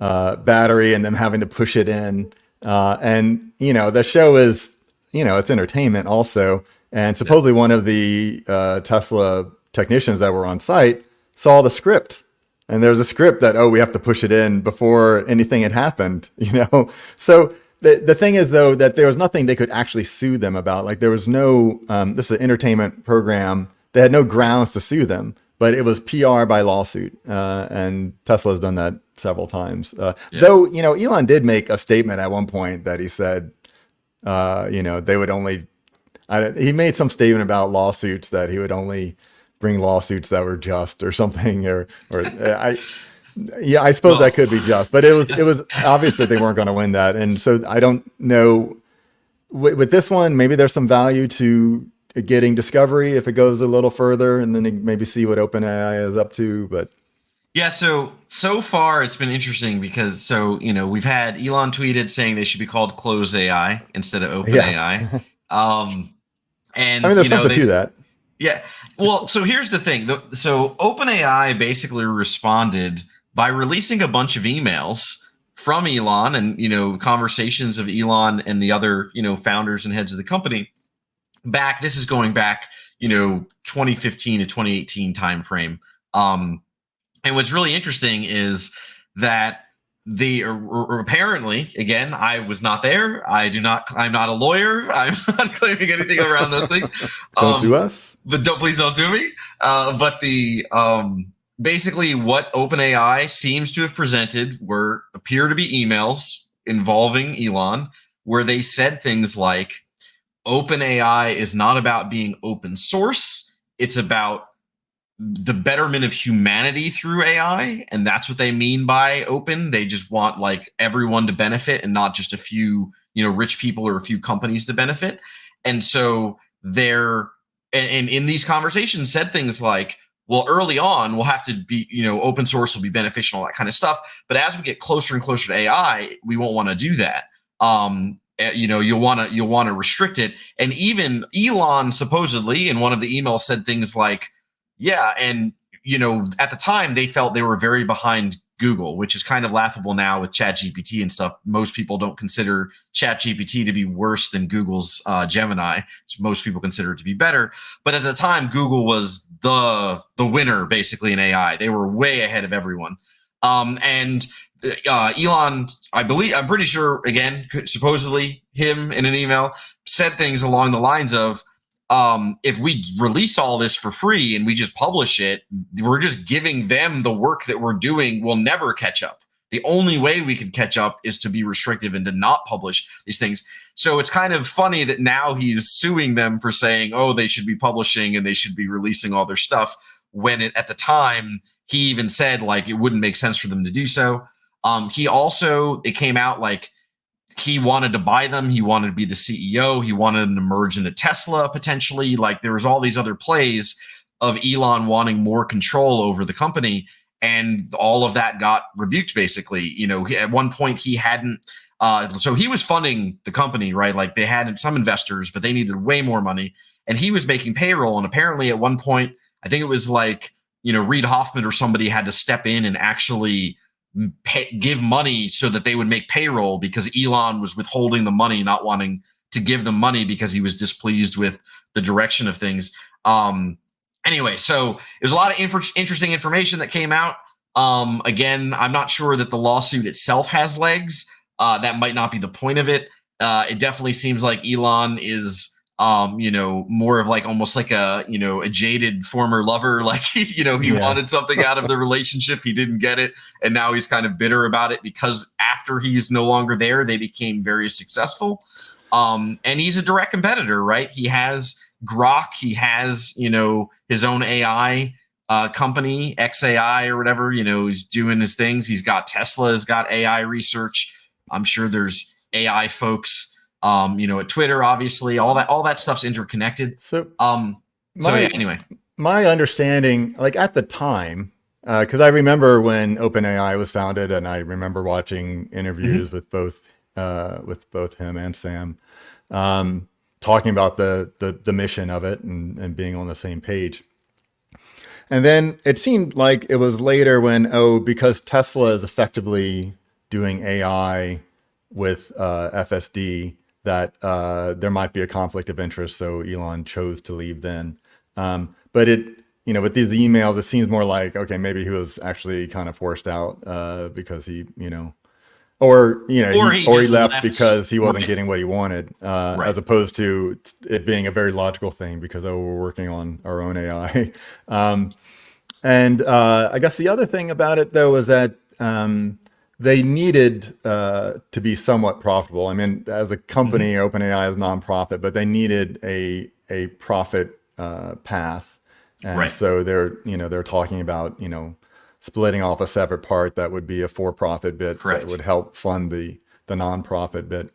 battery and them having to push it in. And the show is, it's entertainment also. And supposedly one of the Tesla technicians that were on site saw the script, and there's a script that, we have to push it in before anything had happened, So the thing is, though, that there was nothing they could actually sue them about. Like there was no, this is an entertainment program. They had no grounds to sue them, but it was PR by lawsuit. And Tesla has done that several times. Though, Elon did make a statement at one point that he said, they would only, he made some statement about lawsuits, that he would only bring lawsuits that were just or something, I suppose that could be just, but it was obvious that they weren't going to win that. And so I don't know with this one, maybe there's some value to getting discovery if it goes a little further, and then maybe see what OpenAI is up to. But yeah, so far it's been interesting because we've had Elon tweeted saying they should be called Close AI instead of OpenAI. And I mean, there's something to that. Yeah. Well, so here's the thing. So OpenAI basically responded by releasing a bunch of emails from Elon and, conversations of Elon and the other, founders and heads of the company this is going back, 2015 to 2018 timeframe. And what's really interesting is that they are apparently, again, I was not there. I'm not a lawyer. I'm not claiming anything around those things. Don't sue us. But please don't sue me. But basically what OpenAI seems to have presented appear to be emails involving Elon, where they said things like, OpenAI is not about being open source. It's about the betterment of humanity through AI. And that's what they mean by open. They just want like everyone to benefit and not just a few, rich people or a few companies to benefit. And so and in these conversations said things like, well, early on, we'll have to be, open source will be beneficial, all that kind of stuff. But as we get closer and closer to AI, we won't want to do that. You'll want to restrict it. And even Elon supposedly in one of the emails said things like, yeah, and at the time they felt they were very behind Google, which is kind of laughable now with ChatGPT and stuff. Most people don't consider ChatGPT to be worse than Google's Gemini, which most people consider it to be better. But at the time, Google was the winner basically in AI. They were way ahead of everyone. And Elon, I'm pretty sure, again, supposedly him in an email said things along the lines of, if we release all this for free and we just publish it, we're just giving them the work that we're doing. We'll never catch up. The only way we can catch up is to be restrictive and to not publish these things. So it's kind of funny that now he's suing them for saying, oh, they should be publishing and they should be releasing all their stuff, when at the time he even said like it wouldn't make sense for them to do so. It came out like he wanted to buy them. He wanted to be the CEO. He wanted to merge into Tesla potentially. Like there was all these other plays of Elon wanting more control over the company. And all of that got rebuked basically. At one point he hadn't, so he was funding the company, right? Like they had some investors, but they needed way more money. And he was making payroll. And apparently at one point, I think it was like, Reid Hoffman or somebody had to step in and actually give money so that they would make payroll, because Elon was withholding the money, not wanting to give them money because he was displeased with the direction of things. Anyway, so there's a lot of interesting information that came out. Again, I'm not sure that the lawsuit itself has legs. That might not be the point of it. It definitely seems like Elon is more of like almost like a jaded former lover. Like he wanted something out of the relationship, he didn't get it, and now he's kind of bitter about it because after he's no longer there, they became very successul. And he's a direct competitor, right? He has Grok, he has his own AI company, XAI or whatever. He's doing his things. He's got Tesla has got AI research. I'm sure there's AI folks at Twitter, obviously, all that stuff's interconnected. Anyway, my understanding, like at the time, because I remember when OpenAI was founded, and I remember watching interviews with both him and Sam, talking about the mission of it and being on the same page. And then it seemed like it was later when, because Tesla is effectively doing AI with FSD, that there might be a conflict of interest. So Elon chose to leave then. But with these emails, it seems more like, okay, maybe he was actually kind of forced out because he left because he wasn't getting what he wanted, as opposed to it being a very logical thing because, we're working on our own AI. I guess the other thing about it though was that they needed to be somewhat profitable. I mean, as a company, OpenAI is nonprofit, but they needed a profit path, and so they're talking about splitting off a separate part that would be a for-profit bit that would help fund the nonprofit bit.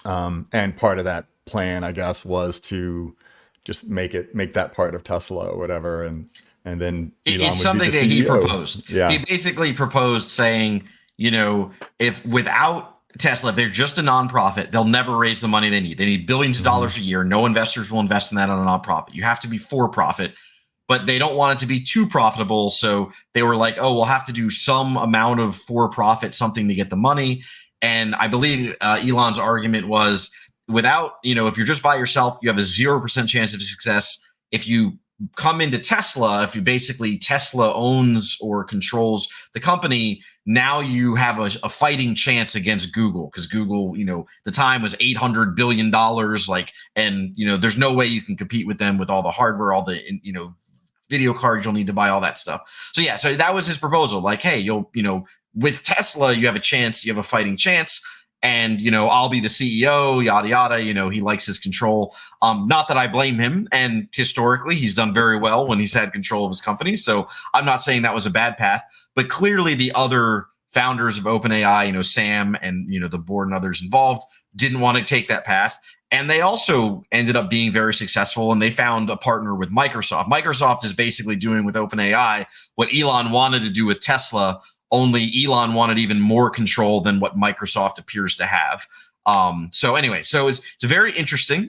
And part of that plan, I guess, was to just make that part of Tesla or whatever, and then Elon it's something that he proposed. Yeah. He basically proposed saying, if without Tesla, if they're just a nonprofit, they'll never raise the money they need. They need billions of dollars a year. No investors will invest in that on a nonprofit. You have to be for profit. but they don't want it to be too profitable. So they were like, oh, we'll have to do some amount of for profit, something to get the money. And I believe Elon's argument was, without, if you're just by yourself, you have a 0% chance of success. If you come into Tesla, if you basically Tesla owns or controls the company, now you have a fighting chance against Google, because Google, the time was $800 billion, and there's no way you can compete with them with all the hardware, all the video cards you'll need to buy, all that stuff. So yeah, so that was his proposal. Like, hey, you'll with Tesla, you have a chance, you have a fighting chance. And, I'll be the CEO, yada, yada. He likes his control. Not that I blame him. And historically, he's done very well when he's had control of his company. So I'm not saying that was a bad path. But clearly, the other founders of OpenAI, Sam and, the board and others involved, didn't want to take that path. And they also ended up being very successful. And they found a partner with Microsoft. Microsoft is basically doing with OpenAI what Elon wanted to do with Tesla, only Elon wanted even more control than what Microsoft appears to have. So anyway, so it's a very interesting,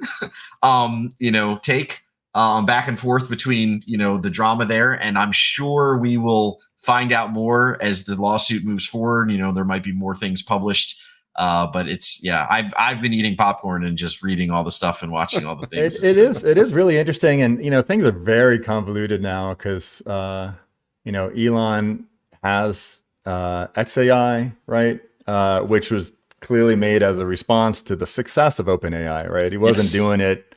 take back and forth between, the drama there. And I'm sure we will find out more as the lawsuit moves forward. There might be more things published. But I've been eating popcorn and just reading all the stuff and watching all the things. It is really interesting. And, things are very convoluted now because, Elon has XAI, right? Which was clearly made as a response to the success of OpenAI, right? He wasn't doing it.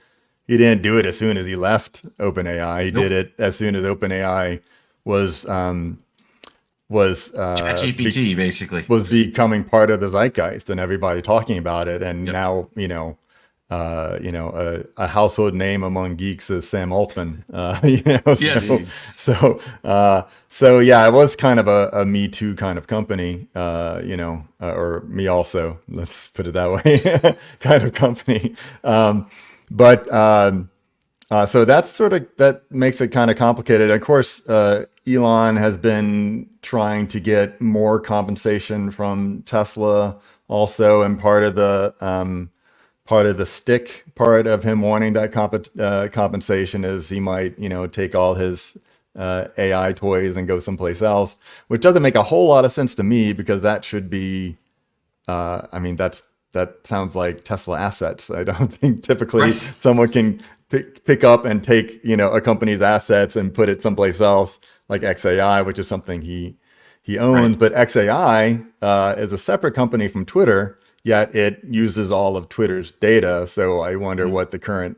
He didn't do it as soon as he left OpenAI. He did it as soon as OpenAI was ChatGPT basically was becoming part of the zeitgeist and everybody talking about it. And now, a household name among geeks is Sam Altman. Yes. So yeah, it was kind of a Me Too kind of company, or Me Also, let's put it that way, kind of company. So that's that makes it kind of complicated. Of course, Elon has been trying to get more compensation from Tesla also, and part of the stick part of him wanting that compensation is he might, take all his AI toys and go someplace else, which doesn't make a whole lot of sense to me, because that should be, that sounds like Tesla assets. I don't think typically someone can pick up and take, a company's assets and put it someplace else, like XAI, which is something he owns. Right. But XAI is a separate company from Twitter, yet it uses all of Twitter's data. So I wonder what the current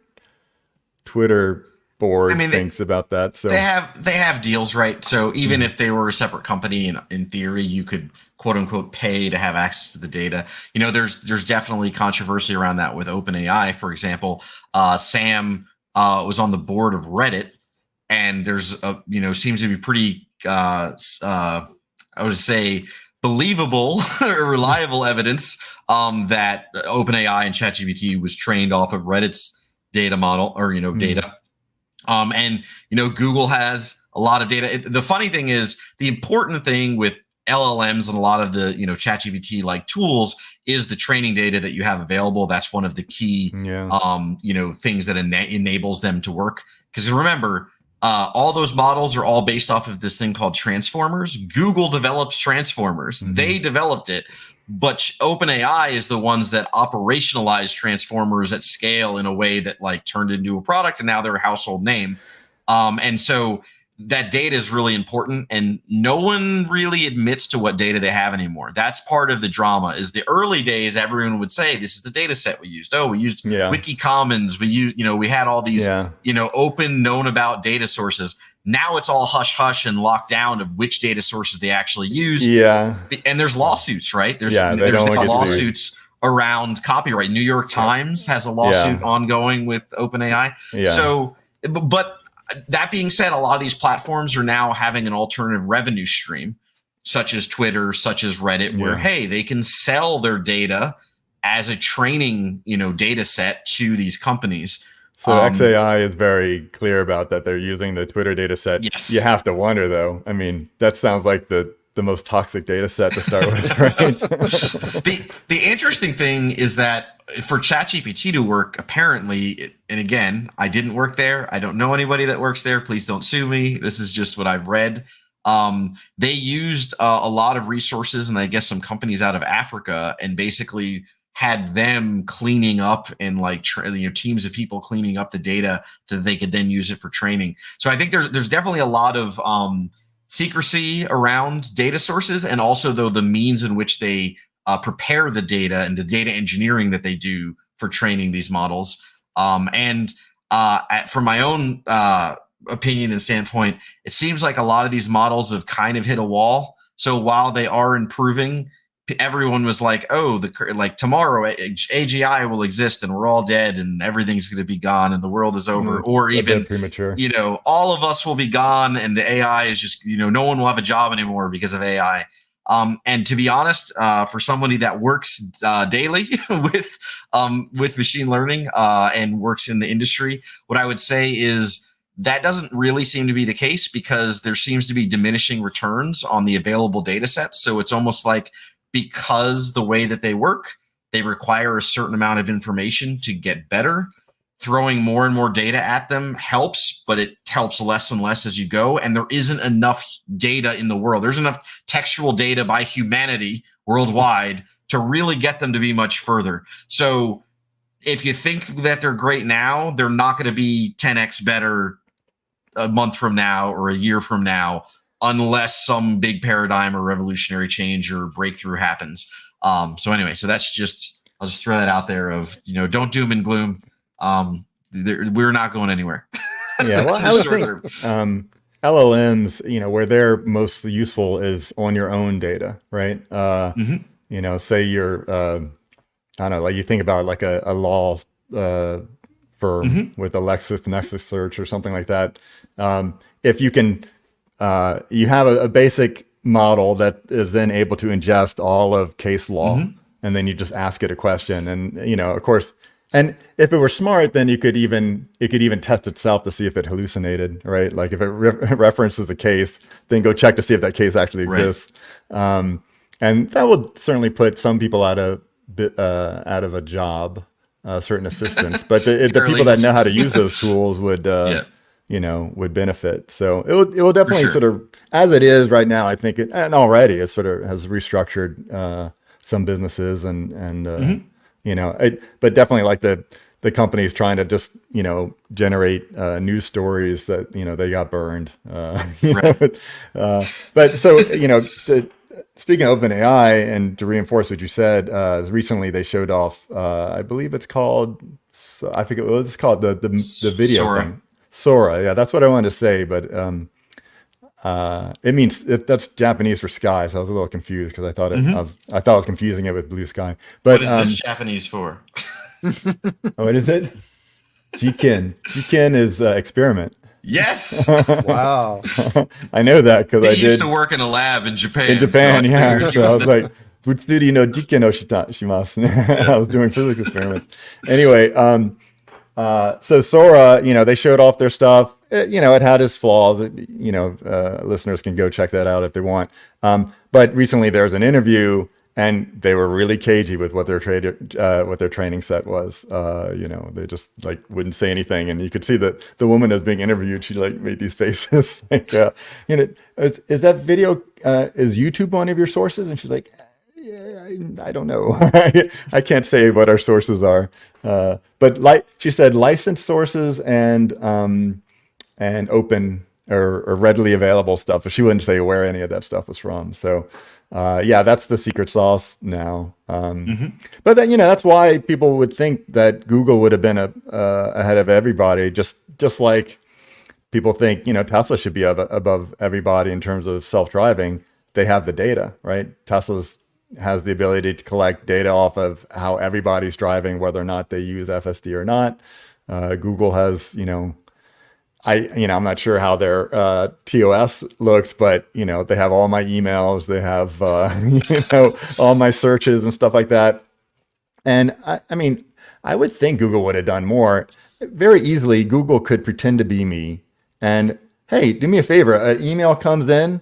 Twitter board thinks about that. So they have deals, right? So even if they were a separate company, in theory, you could quote unquote pay to have access to the data. There's definitely controversy around that with OpenAI. For example, Sam was on the board of Reddit, and there's seems to be pretty I would say believable or reliable evidence that OpenAI and ChatGPT was trained off of Reddit's data model, or data. And Google has a lot of data. The funny thing is, the important thing with LLMs and a lot of the ChatGPT like tools is the training data that you have available. That's one of the key things that enables them to work. Because remember, all those models are all based off of this thing called transformers. Google develops transformers. Mm-hmm. They developed it. But OpenAI is the ones that operationalize transformers at scale in a way that turned into a product, and now they're a household name. And so that data is really important, and no one really admits to what data they have anymore. That's part of the drama. Is the early days, everyone would say, this is the data set we used. Oh, we used Wiki Commons. We used, we had all these, open, known about data sources. Now it's all hush hush and locked down of which data sources they actually use. Yeah. And there's lawsuits, right? There's lawsuits around copyright. New York Times has a lawsuit ongoing with OpenAI. Yeah. So, but that being said, a lot of these platforms are now having an alternative revenue stream, such as Twitter, such as Reddit, where, hey, they can sell their data as a training, data set to these companies. So XAI is very clear about that. They're using the Twitter data set. Yes. You have to wonder, though. That sounds like the the most toxic data set to start with, right? The interesting thing is that for ChatGPT to work, apparently, and again, I didn't work there. I don't know anybody that works there. Please don't sue me. This is just what I've read. They used a lot of resources, and I guess some companies out of Africa, and basically had them cleaning up and like teams of people cleaning up the data so that they could then use it for training. So I think there's definitely a lot of secrecy around data sources, and also though the means in which they prepare the data and the data engineering that they do for training these models. From my own opinion and standpoint, it seems like a lot of these models have kind of hit a wall. So while they are improving, everyone was like, oh, like tomorrow AGI will exist and we're all dead and everything's going to be gone and the world is over. Or even premature, all of us will be gone and the AI is just, no one will have a job anymore because of AI. And to be honest, for somebody that works daily with machine learning and works in the industry, what I would say is that doesn't really seem to be the case, because there seems to be diminishing returns on the available data sets. So it's almost like, because the way that they work, they require a certain amount of information to get better. Throwing more and more data at them helps, but it helps less and less as you go. And there isn't enough data in the world. There's enough textual data by humanity worldwide to really get them to be much further. So if you think that they're great now, they're not going to be 10x better a month from now or a year from now, unless some big paradigm or revolutionary change or breakthrough happens. So anyway, so that's I'll just throw that out there of, don't doom and gloom. We're not going anywhere. Yeah. Well, I would think LLMs, where they're most useful is on your own data, right? Say you're, I don't know, like you think about like a law firm with a LexisNexis search or something like that. If you can, you have a basic model that is then able to ingest all of case law, and then you just ask it a question. And, of course, and if it were smart, then it could even test itself to see if it hallucinated, right? Like if it references a case, then go check to see if that case actually exists. Right. And that would certainly put some people out of a job, certain assistants, but the people that know how to use those tools would, would benefit. So it will definitely sort of, as it is right now, I think and already it sort of has restructured some businesses and but definitely like the companies trying to just, generate news stories that, they got burned. But so, speaking of OpenAI, and to reinforce what you said, recently they showed off, I believe it's called, I forget what it's called, the video Sora. thing. Sora, yeah, that's what I wanted to say, but it means that's Japanese for sky, so I was a little confused because I thought I was confusing it with blue sky. But what is this Japanese for? what is it? Jiken. Jiken is experiment. Yes. Wow. I know that because I used to work in a lab in Japan. In Japan, so yeah. So I was like, Futsuri no jiken no shimasu. I was doing physics experiments. Anyway, so Sora, they showed off their stuff. It had its flaws. Listeners can go check that out if they want. But recently there was an interview, and they were really cagey with what their training set was. They just like wouldn't say anything, and you could see that the woman that's being interviewed, she like made these faces like, is that video? Is YouTube one of your sources? And she's like, yeah, I don't know. I can't say what our sources are. But like she said, licensed sources and open or readily available stuff, but she wouldn't say where any of that stuff was from. So that's the secret sauce now. But then, that's why people would think that Google would have been ahead of everybody, just like people think, Tesla should be above everybody in terms of self-driving. They have the data, right? Tesla's has the ability to collect data off of how everybody's driving, whether or not they use FSD or not. Google has, I'm not sure how their TOS looks, but they have all my emails, they have all my searches and stuff like that. And I would think Google would have done more. Very easily, Google could pretend to be me and, hey, do me a favor. An email comes in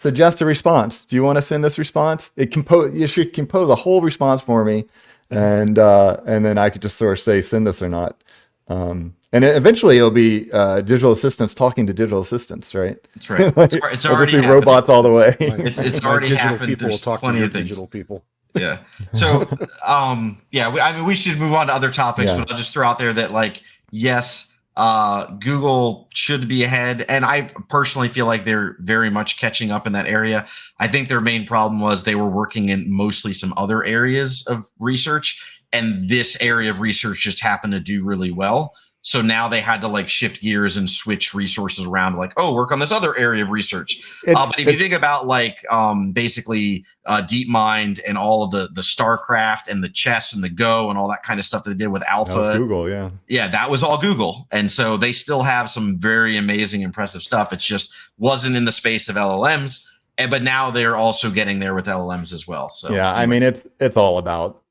suggest a response. Do you want to send this response? You should compose a whole response for me, and then I could just sort of say send this or not. And eventually it'll be digital assistants talking to digital assistants, right? That's right. Like, It's it'll already just be happening. robots all the way. It's My already digital happened. people will There's talk to plenty your of things. digital people. Yeah. So, I mean, we should move on to other topics, Yeah. but I'll just throw out there that, like, yes, Google should be ahead, and I personally feel like they're very much catching up in that area. I think their main problem was they were working in mostly some other areas of research, and this area of research just happened to do really well. So now they had to like shift gears and switch resources around, like, oh, work on this other area of research. But if you think about like basically DeepMind and all of the StarCraft and the chess and the Go and all that kind of stuff that they did with Alpha, That was Google, yeah. Yeah, that was all Google. And so they still have some very amazing, impressive stuff. It's just wasn't in the space of LLMs. But now they're also getting there with LLMs as well. So yeah, I mean, it's all about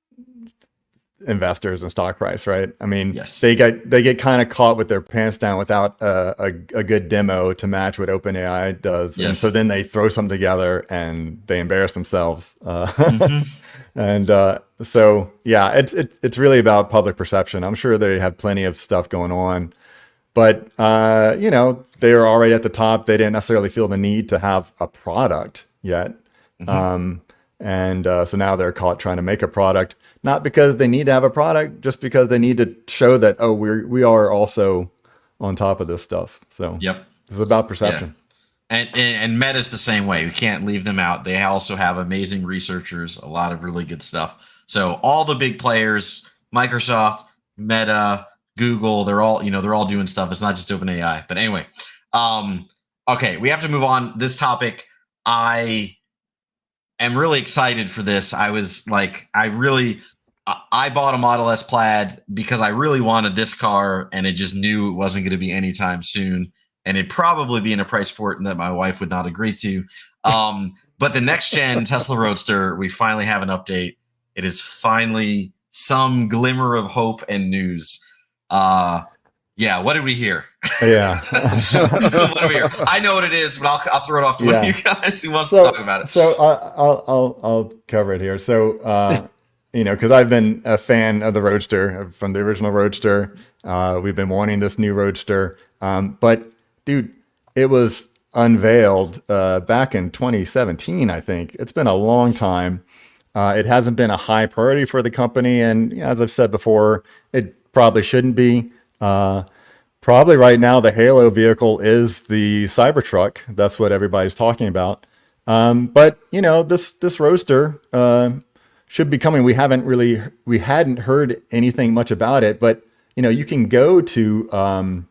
investors and stock price, right? I mean, Yes. they get kind of caught with their pants down without a good demo to match what OpenAI does, and Yes. so then they throw something together and they embarrass themselves. And so yeah, it's really about public perception. I'm sure they have plenty of stuff going on, but you know, they are already at the top. They didn't necessarily feel the need to have a product yet. And so now they're caught trying to make a product, not because they need to have a product, just because they need to show that, oh, we are also on top of this stuff. So Yep. this is about perception. And Meta's the same way. We can't leave them out. They also have amazing researchers, a lot of really good stuff. So all the big players, Microsoft, Meta, Google, they're all doing stuff. It's not just OpenAI. But anyway, okay, we have to move on. This topic, I am really excited for this. I was like, I bought a Model S Plaid because I really wanted this car, and it just knew it wasn't going to be anytime soon. And it'd probably be in a price point that my wife would not agree to. But the next gen Tesla Roadster, we finally have an update. It is finally some glimmer of hope and news. Yeah, what did we hear? Yeah. What did we hear? I know what it is, but I'll throw it off to one of you guys who wants to talk about it. So I'll cover it here. So you know, because I've been a fan of the Roadster from the original Roadster. We've been wanting this new Roadster, but dude, it was unveiled back in 2017, I think. It's been a long time. It hasn't been a high priority for the company, and as I've said before, it probably shouldn't be. Probably right now, the Halo vehicle is the Cybertruck. That's what everybody's talking about. But you know, this Roadster should be coming. We hadn't heard anything much about it, but you know, you can go to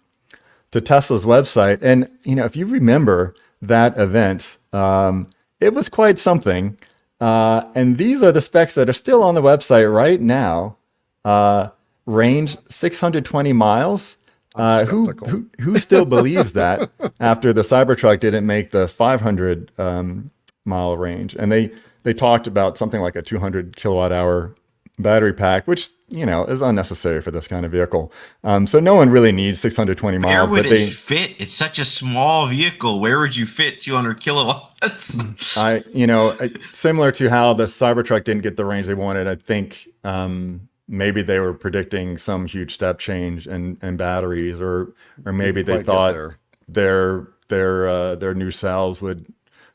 Tesla's website, and you know, if you remember that event, it was quite something. And these are the specs that are still on the website right now. Range 620 miles. Who still believes that after the Cybertruck didn't make the 500 mile range? And they talked about something like a 200 kilowatt hour battery pack, which, you know, is unnecessary for this kind of vehicle. So no one really needs 620 miles. Where would it fit? It's such a small vehicle. Where would you fit 200 kilowatts? Similar to how the Cybertruck didn't get the range they wanted, I think maybe they were predicting some huge step change in batteries, or maybe they thought their new cells would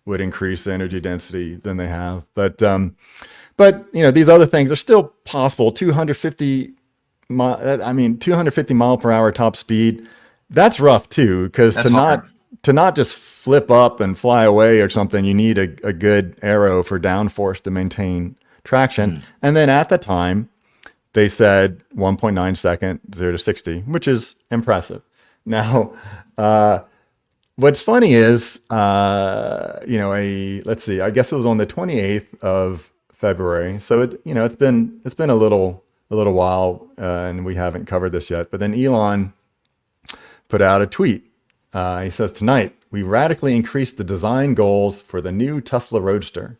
increase the energy density than they have. But you know, these other things are still possible. 250 mile per hour top speed. That's rough too, because to not just flip up and fly away or something, you need a good aero for downforce to maintain traction. And then at the time, they said 1.9 second, 0 to 60, which is impressive. Now, what's funny is, let's see, I guess it was on the 28th of February. So it's been a little while, and we haven't covered this yet. But then Elon put out a tweet. He says, "Tonight, we radically increased the design goals for the new Tesla Roadster.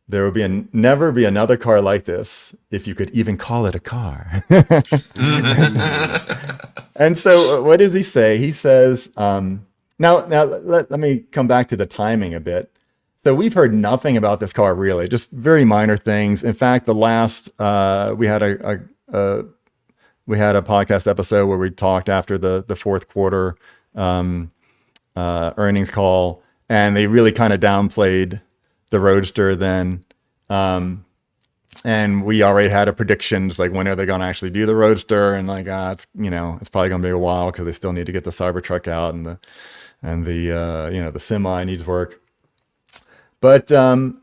There will never be another car like this, if you could even call it a car." And so what does he say? He says, Now let me come back to the timing a bit. So we've heard nothing about this car really, just very minor things. In fact, the last we had a podcast episode where we talked after the fourth quarter earnings call, and they really kind of downplayed the Roadster then. And we already had a predictions like when are they going to actually do the Roadster, and like it's it's probably going to be a while because they still need to get the Cybertruck out, and the semi needs work. But a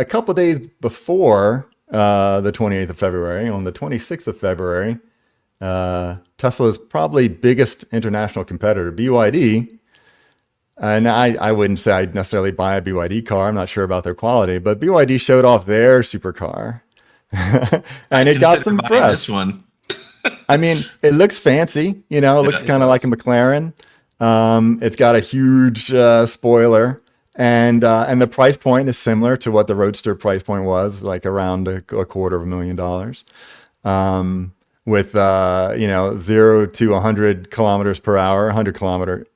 couple of days before the 28th of February, on the 26th of February, Tesla's probably biggest international competitor, BYD. And I wouldn't say I'd necessarily buy a BYD car. I'm not sure about their quality, but BYD showed off their supercar, and it got some press. This one. I mean, it looks fancy. It looks kind of like a McLaren. It's got a huge spoiler, and the price point is similar to what the Roadster price point was, like around $250,000. With 0 to 100 kilometers per hour, 100 kilometers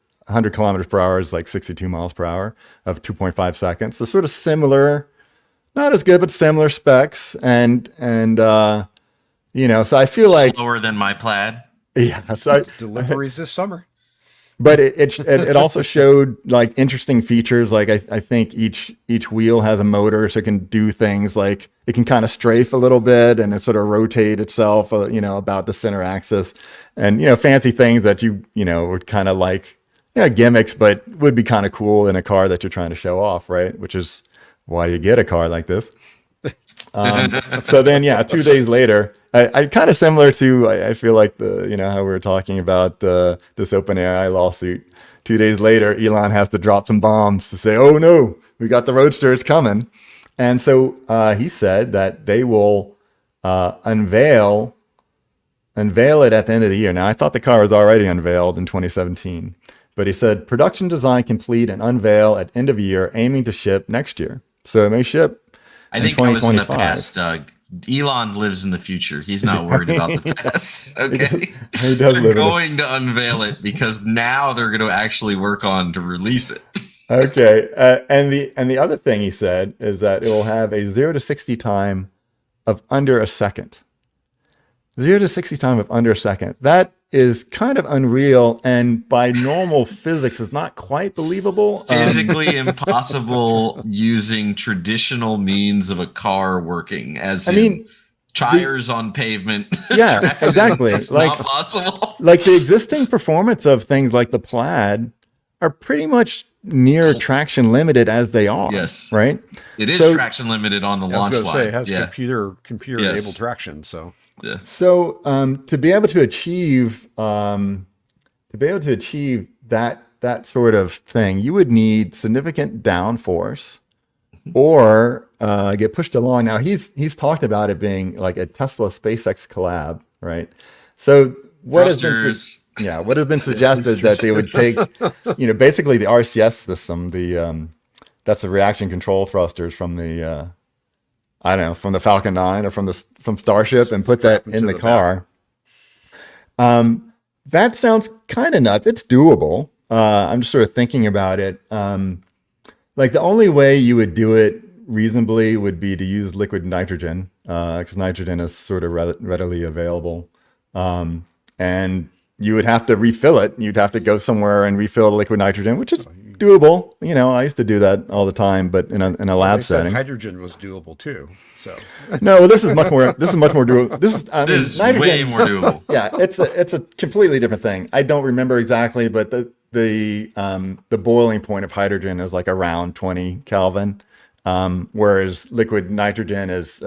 per hour is like 62 miles per hour of 2.5 seconds. So sort of similar, not as good, but similar specs. And so I feel like slower than my Plaid. Yeah. So deliveries this summer. But it also showed like interesting features. Like I think each wheel has a motor, so it can do things like it can kind of strafe a little bit and it sort of rotate itself, about the center axis, and fancy things that you would kind of like, gimmicks, but would be kind of cool in a car that you're trying to show off, right? Which is why you get a car like this. So then, 2 days later, I kind of similar to, I feel like how we were talking about this OpenAI lawsuit. 2 days later, Elon has to drop some bombs to say, oh no, we got the Roadster, it's coming. And so he said that they will unveil it at the end of the year. Now, I thought the car was already unveiled in 2017, but he said production design complete and unveil at end of year, aiming to ship next year. So it may ship I think that was in the past. Elon lives in the future. He's not worried about the past. Okay, he does they're going to unveil it because now they're going to actually work on to release it. Okay, and the other thing he said is that it will have a 0 to 60 time of under a second. 0 to 60 time of under a second. That is kind of unreal, and by normal physics is not quite believable. Physically impossible using traditional means of a car working, as tires on pavement. Yeah, exactly. It's not possible. Like the existing performance of things like the Plaid are pretty much near traction limited as they are. Yes, right. It is traction limited on the launch line. I was going to say it has computer enabled traction. So yeah. So to be able to achieve that sort of thing, you would need significant downforce or get pushed along. Now he's talked about it being like a Tesla SpaceX collab, right? So what has been suggested that they would take, basically the RCS system, that's the reaction control thrusters from the from the Falcon 9 or from Starship, and put that in the car. That sounds kind of nuts. It's doable. I'm just sort of thinking about it. Like the only way you would do it reasonably would be to use liquid nitrogen, because nitrogen is sort of readily available. And you would have to refill it. You'd have to go somewhere and refill the liquid nitrogen, which is doable. I used to do that all the time, but in a lab setting. Hydrogen was doable too. So no, this is much more doable. This is nitrogen, way more doable. Yeah, it's a completely different thing. I don't remember exactly, but the boiling point of hydrogen is like around 20 Kelvin, whereas liquid nitrogen is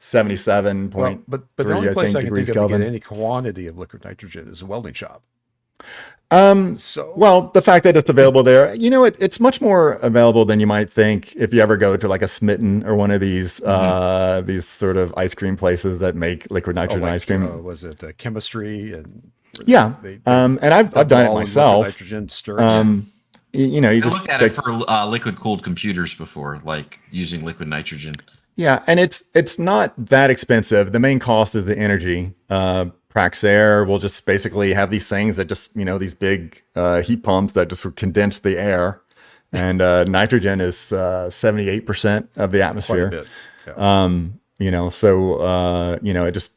77 point. But the only place I can think of to get any quantity of liquid nitrogen is a welding shop. Well, the fact that it's available there, it's much more available than you might think if you ever go to like a Smitten or one of these sort of ice cream places that make liquid nitrogen ice cream. Was it chemistry and? Yeah, and I've done it myself. Nitrogen stirred. You just looked at it for liquid cooled computers before, like using liquid nitrogen. Yeah, and it's not that expensive. The main cost is the energy, Praxair will just basically have these things that just, these big heat pumps that just condense the air. And nitrogen is 78% of the atmosphere. Quite a bit. Yeah. It just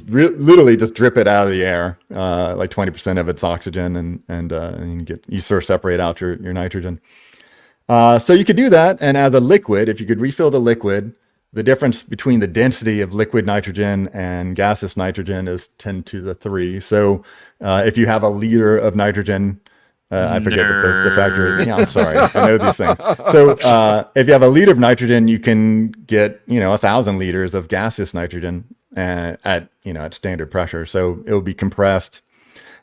literally just drip it out of the air, like 20% of it's oxygen, and you sort of separate out your nitrogen. So you could do that, and as a liquid, if you could refill the liquid, the difference between the density of liquid nitrogen and gaseous nitrogen is 10 to the 3. So if you have a liter of nitrogen, I forget what the factor is. Yeah, I'm sorry. I know these things. So if you have a liter of nitrogen, you can get 1,000 liters of gaseous nitrogen at standard pressure. So it will be compressed,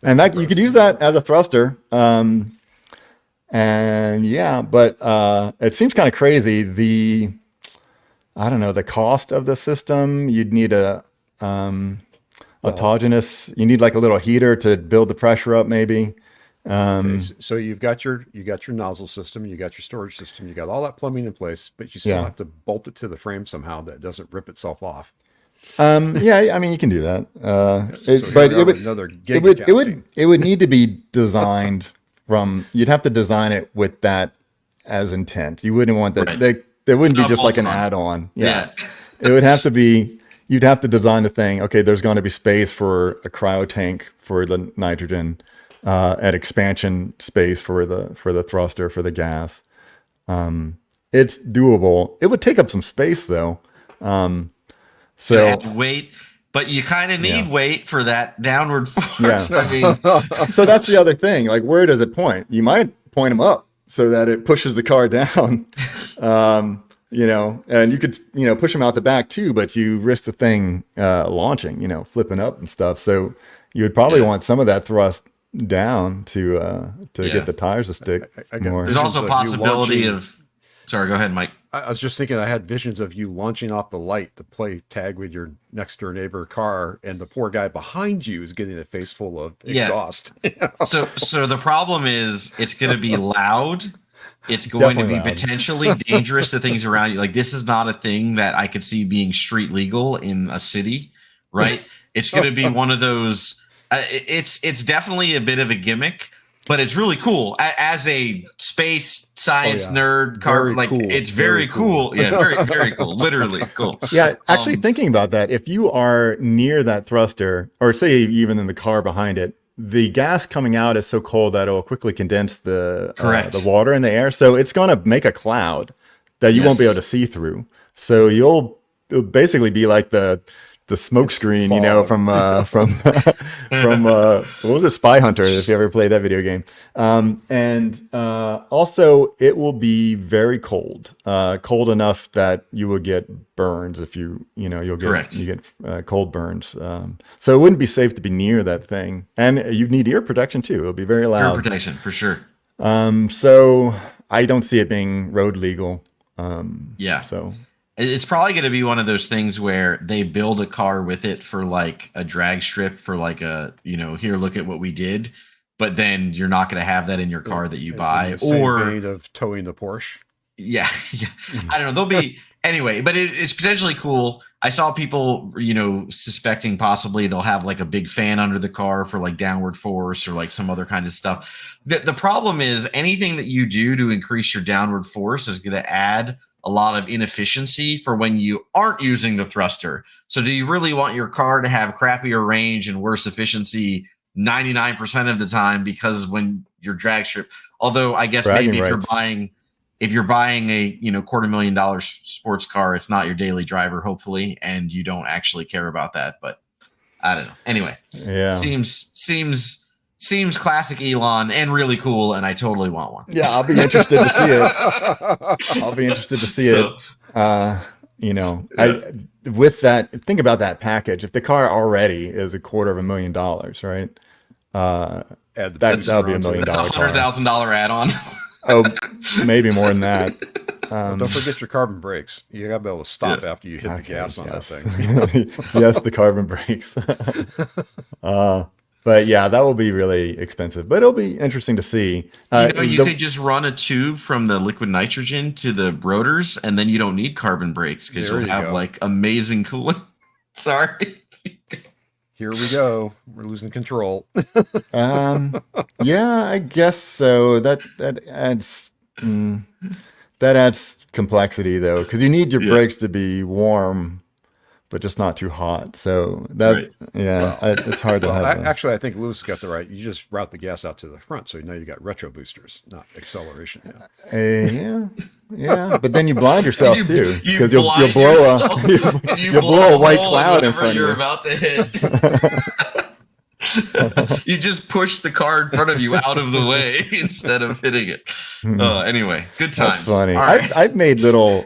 and that you could use that as a thruster. But it seems kind of crazy. The cost of the system. You'd need autogenous. You need like a little heater to build the pressure up, maybe. Okay, so you've got your nozzle system, you got your storage system, you got all that plumbing in place, but you still have to bolt it to the frame somehow that it doesn't rip itself off. I mean, you can do that. It would need to be designed you'd have to design it with that as intent. You wouldn't want that. Right. There wouldn't be just like an add-on. Yeah. It would have to be, you'd have to design the thing. Okay, there's going to be space for a cryo tank for the nitrogen, at expansion space for the thruster for the gas. It's doable. It would take up some space though. Weight, but you kind of need weight for that downward force. Yeah. I mean, so that's the other thing. Like, where does it point? You might point them up so that it pushes the car down. And you could, push them out the back too, but you risk the thing launching, flipping up and stuff. So you would probably want some of that thrust down to get the tires to stick more. There's also a possibility of. Sorry, go ahead, Mike. I was just thinking, I had visions of you launching off the light to play tag with your next door neighbor car, and the poor guy behind you is getting a face full of exhaust. So the problem is it's going to be loud. It's going to be potentially dangerous to things around you. Like, this is not a thing that I could see being street legal in a city, right? It's going to be one of those. It's definitely a bit of a gimmick, but it's really cool as a space science nerd car. It's very cool. Yeah, very, very cool. Literally cool. Yeah, actually thinking about that, if you are near that thruster, or say even in the car behind it, the gas coming out is so cold that it will quickly condense the water in the air. So it's going to make a cloud that you won't be able to see through. So it'll basically be like the smoke screen, from what was it, Spy Hunter, if you ever played that video game. Also it will be very cold enough that you will get burns if you get cold burns. So it wouldn't be safe to be near that thing, and you need ear protection too. It'll be very loud. Ear protection for sure. So I don't see it being road legal. So it's probably going to be one of those things where they build a car with it for like a drag strip for like a, here, look at what we did. But then you're not going to have that in your car that you buy. Or of towing the Porsche. Yeah. I don't know. They'll be anyway, but it's potentially cool. I saw people, suspecting possibly they'll have like a big fan under the car for like downward force or like some other kind of stuff. The problem is anything that you do to increase your downward force is going to add a lot of inefficiency for when you aren't using the thruster. So do you really want your car to have crappier range and worse efficiency 99% of the time because when your drag strip, although I guess maybe if you're buying a $250,000 sports car, it's not your daily driver, hopefully, and you don't actually care about that. But I don't know. Anyway, seems classic Elon and really cool, and I totally want one. Yeah, I'll be interested to see it. With that, think about that package. If the car already is $250,000, right? That'll be $1 million. That's $100,000 add-on. Oh, maybe more than that. Don't forget your carbon brakes. You gotta be able to stop after you hit the gas on that thing. Yes, the carbon brakes. But yeah, that will be really expensive, but it'll be interesting to see. You could just run a tube from the liquid nitrogen to the rotors, and then you don't need carbon brakes because you'll have like amazing cooling. Sorry. Here we go. We're losing control. Yeah, I guess so. That adds that adds complexity though, because you need your brakes to be warm, but just not too hot. So that it's hard to have. Actually, I think Lewis got the right. You just route the gas out to the front, so now you got retro boosters, not acceleration. Yeah, but then you blind yourself too, because you'll blow you'll blow a white cloud in front of you. You're about to hit. You just push the car in front of you out of the way instead of hitting it. Anyway, good times. That's funny. Right. I've made little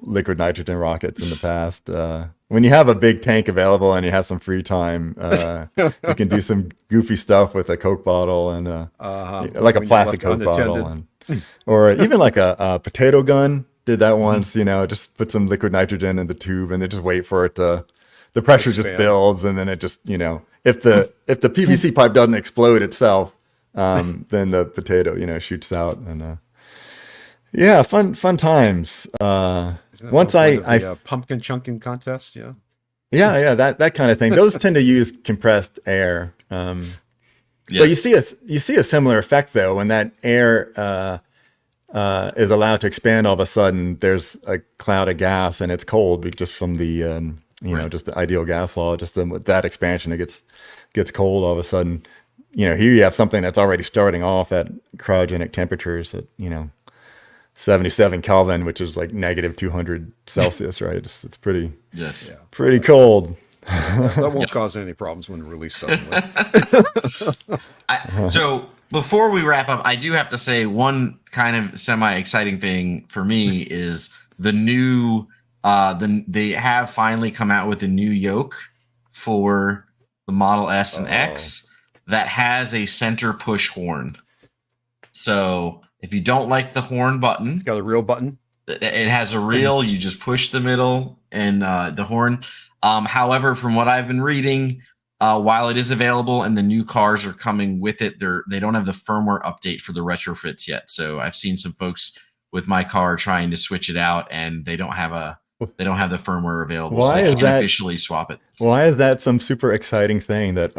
liquid nitrogen rockets in the past. When you have a big tank available and you have some free time, you can do some goofy stuff with a Coke bottle and like a plastic Coke bottle, or even like a potato gun. Did that once, just put some liquid nitrogen in the tube and then just wait for it to. The pressure just builds, and then it just, if the PVC pipe doesn't explode itself, then the potato, shoots out, and fun times. Once I pumpkin chunking contest, that kind of thing. Those tend to use compressed air. But you see a similar effect though when that air is allowed to expand. All of a sudden, there's a cloud of gas, and it's cold just from the just the ideal gas law, just with that expansion, it gets cold all of a sudden. Here you have something that's already starting off at cryogenic temperatures at, 77 Kelvin, which is like negative 200 Celsius, right? It's pretty, pretty cold. That won't cause any problems when released suddenly. So before we wrap up, I do have to say one kind of semi-exciting thing for me is the new they have finally come out with a new yoke for the Model S and X that has a center push horn. So if you don't like the horn button, it's got a real button. It has a real. You just push the middle and the horn. However, from what I've been reading, while it is available and the new cars are coming with it, they don't have the firmware update for the retrofits yet. So I've seen some folks with my car trying to switch it out, and they don't have the firmware available. Why so they is can't that officially swap it? Why is that some super exciting thing that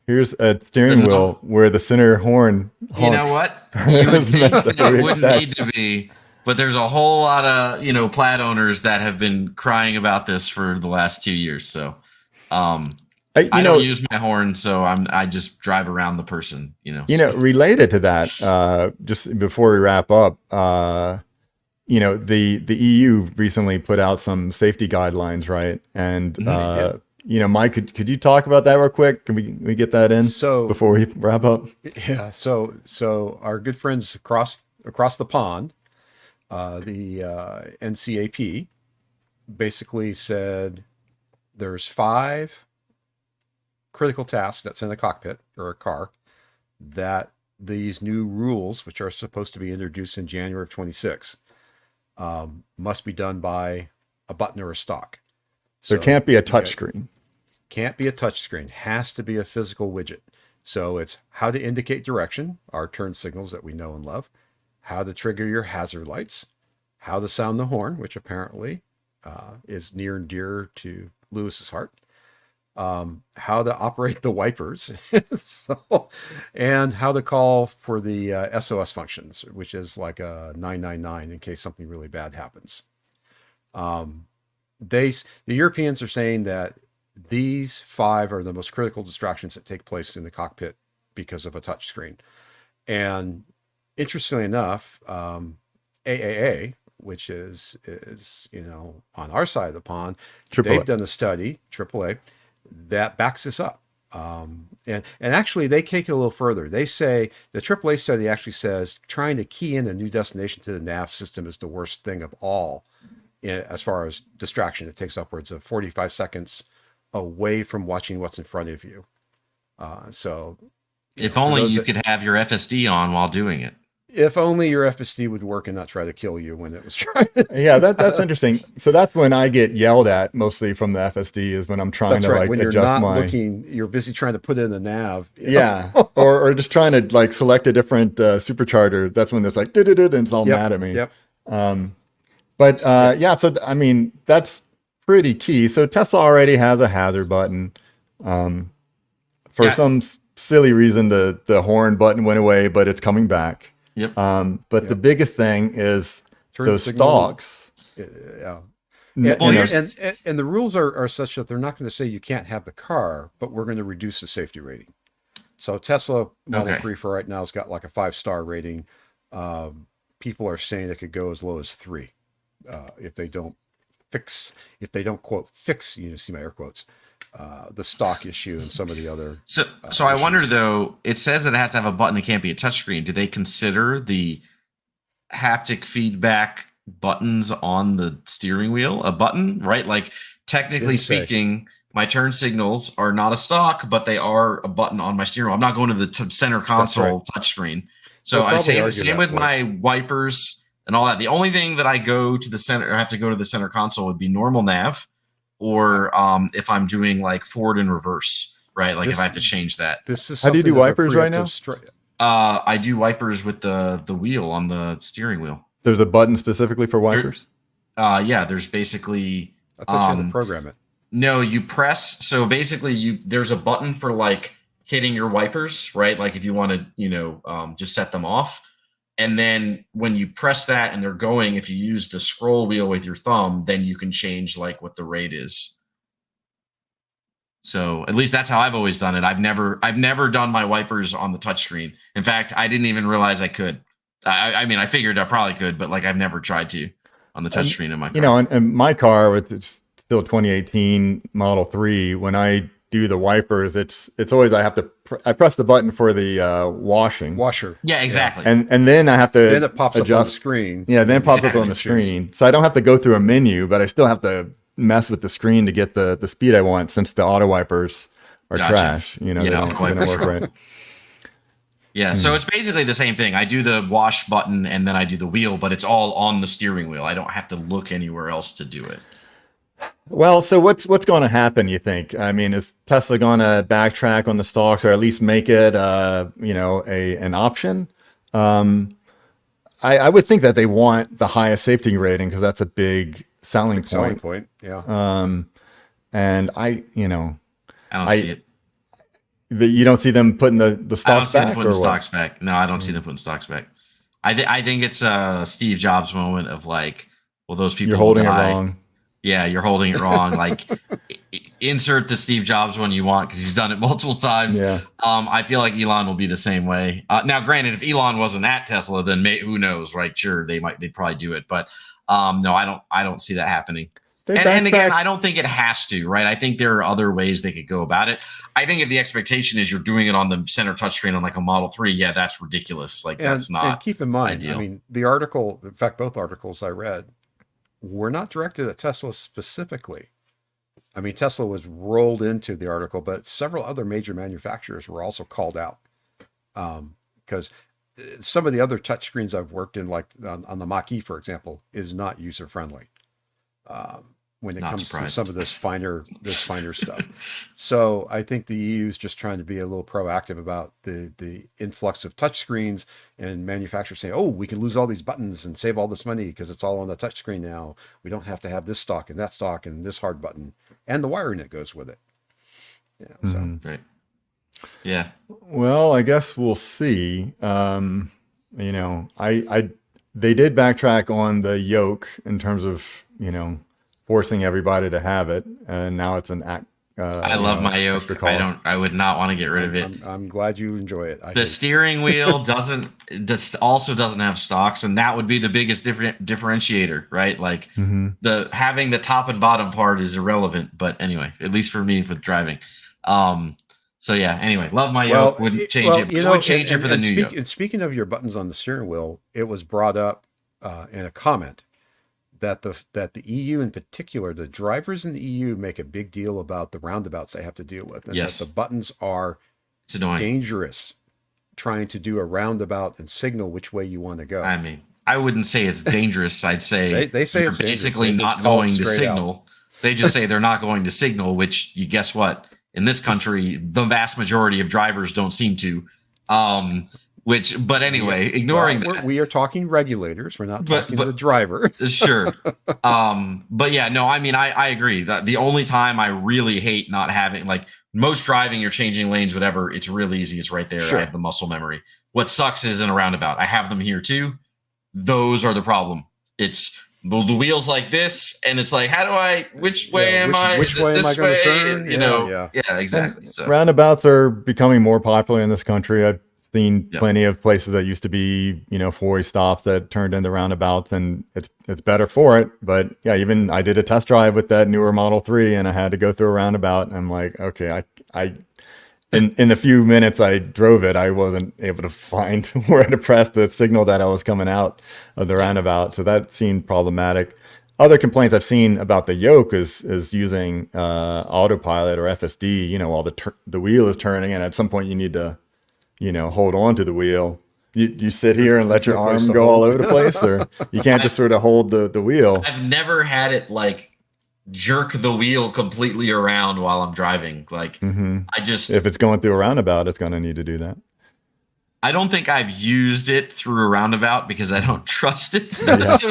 here's a steering wheel where the center horn honks? You know what? You would think it wouldn't need to be, but there's a whole lot of Plaid owners that have been crying about this for the last 2 years. So I don't use my horn, so I just drive around the person. Related to that, just before we wrap up, the EU recently put out some safety guidelines, right? And Mike, could you talk about that real quick? Can we get that in before we wrap up? Yeah. So our good friends across the pond, the NCAP, basically said there's 5 critical tasks that's in a cockpit or a car that these new rules, which are supposed to be introduced in January of 26, must be done by a button or a stalk. So there can't be a touch screen. Can't be a touch screen. Has to be a physical widget. So it's how to indicate direction, our turn signals that we know and love, how to trigger your hazard lights, how to sound the horn, which apparently is near and dear to Lewis's heart, how to operate the wipers, and how to call for the SOS functions, which is like a 999 in case something really bad happens. The Europeans are saying that these 5 are the most critical distractions that take place in the cockpit because of a touch screen. And interestingly enough, AAA, which is on our side of the pond, they've done a study, AAA, that backs this up. And actually they take it a little further. They say the AAA study actually says trying to key in a new destination to the nav system is the worst thing of all as far as distraction. It takes upwards of 45 seconds away from watching what's in front of you. So if only you could have your FSD on while doing it. If only your FSD would work and not try to kill you when it was trying to. Yeah, that's interesting. So that's when I get yelled at mostly from the FSD, is when I'm trying to like when adjust you're busy trying to put in the nav. Yeah. or just trying to like select a different supercharger. That's when it's like, and it's all mad at me. Yep. So I mean, that's pretty key. So Tesla already has a hazard button. For Yeah. some silly reason, the horn button went away, but it's coming back. Yep. But the biggest thing is Turn those signal. stalks. Yeah. Well, here's- And the rules are such that they're not going to say you can't have the car, but we're going to reduce the safety rating. So Tesla Model 3 for right now has got like a 5-star rating. People are saying it could go as low as 3 if they don't quote fix, you see my air quotes, the stock issue and some of the other. So I wonder though, it says that it has to have a button. It can't be a touchscreen. Do they consider the haptic feedback buttons on the steering wheel a button, right? Like technically speaking, my turn signals are not a stock, but they are a button on my steering wheel. I'm not going to the center console touchscreen. So I say same with my wipers and all that. The only thing that I go to the center, I have to go to the center console would be normal nav, or if I'm doing like forward and reverse, right? Like if I have to change that. This is how do you do wipers right now? I do wipers with the wheel on the steering wheel. There's a button specifically for wipers? Yeah, there's basically I thought you had to program it. No, you press. So basically there's a button for like hitting your wipers, right? Like if you want to, just set them off. And then when you press that and they're going, if you use the scroll wheel with your thumb, then you can change like what the rate is. So at least that's how I've always done it. I've never done my wipers on the touchscreen. In fact, I didn't even realize I could. I mean, I figured I probably could, but like I've never tried to on the touchscreen in my car. In my car with still 2018 Model 3, when I do the wipers, it's always I press the button for the washer. Yeah, exactly. And then I have to then it pops adjust up on the screen. Yeah, then it pops up on the screen. So I don't have to go through a menu, but I still have to mess with the screen to get the speed I want, since the auto wipers are trash. They don't work right. Yeah, so it's basically the same thing. I do the wash button and then I do the wheel, but it's all on the steering wheel. I don't have to look anywhere else to do it. Well, so what's going to happen, you think? I mean, is Tesla going to backtrack on the stocks, or at least make it an option? I would think that they want the highest safety rating, because that's a big selling point. Yeah. And I don't see it. You don't see them putting the stocks back? I don't see them putting stocks back. No, I don't see them putting stocks back. I think it's a Steve Jobs moment of like, well, those people you're holding it wrong. Yeah, you're holding it wrong. Like, insert the Steve Jobs one you want, because he's done it multiple times. Yeah. I feel like Elon will be the same way. Now, granted, if Elon wasn't at Tesla, then who knows, right? Sure, they'd probably do it, but no, I don't see that happening. And again, I don't think it has to, right? I think there are other ways they could go about it. I think if the expectation is you're doing it on the center touchscreen on like a Model 3, yeah, that's ridiculous. Like, that's not. And keep in mind, ideal. I mean, the article, in fact, both articles I read were not directed at Tesla specifically. I mean, Tesla was rolled into the article, but several other major manufacturers were also called out, because some of the other touchscreens I've worked in, like on the Mach-E, for example, is not user friendly. When it comes to some of this finer stuff. So I think the EU is just trying to be a little proactive about the influx of touchscreens, and manufacturers saying, oh, we can lose all these buttons and save all this money because it's all on the touchscreen now. We don't have to have this stock and that stock and this hard button and the wiring that goes with it. So right. Yeah. Well, I guess we'll see. They did backtrack on the yoke in terms of, forcing everybody to have it, and now it's an act. I love my yoke. I would not want to get rid of it. I'm glad you enjoy it. The steering wheel also doesn't have stocks, and that would be the biggest differentiator, right? Like having the top and bottom part is irrelevant, but anyway, at least for me with driving. So yeah. Anyway, love my yoke. Wouldn't change it. Would change it for the new yoke. And speaking of your buttons on the steering wheel, it was brought up in a comment that the EU in particular, the drivers in the EU make a big deal about the roundabouts they have to deal with, and that the buttons are dangerous trying to do a roundabout and signal which way you want to go. I mean, I wouldn't say it's dangerous. I'd say they say it's basically not going to signal. They just say they're not going to signal, which you guess what? In this country, the vast majority of drivers don't seem to. But anyway, ignoring that, we are talking regulators. We're not talking to the driver. Sure. But yeah, no, I mean, I agree that the only time I really hate not having, like, most driving, you're changing lanes, whatever. It's real easy. It's right there. Sure. I have the muscle memory. What sucks is in a roundabout. I have them here too. Those are the problem. It's the wheels like this, and it's like, how do I? Which way am I? Which way am I going to turn? You know, yeah, exactly. So roundabouts are becoming more popular in this country. I've seen plenty of places that used to be, four-way stops that turned into roundabouts, and it's better for it. But yeah, even I did a test drive with that newer Model 3, and I had to go through a roundabout, and I'm like, okay, in the few minutes I drove it, I wasn't able to find where to press the signal that I was coming out of the roundabout. So that seemed problematic. Other complaints I've seen about the yoke is using autopilot or FSD, while the wheel is turning, and at some point you need to, hold on to the wheel. You sit here and let your arm go all over the place, or you can't just sort of hold the wheel. I've never had it like jerk the wheel completely around while I'm driving. Like if it's going through a roundabout, it's going to need to do that. I don't think I've used it through a roundabout because I don't trust it to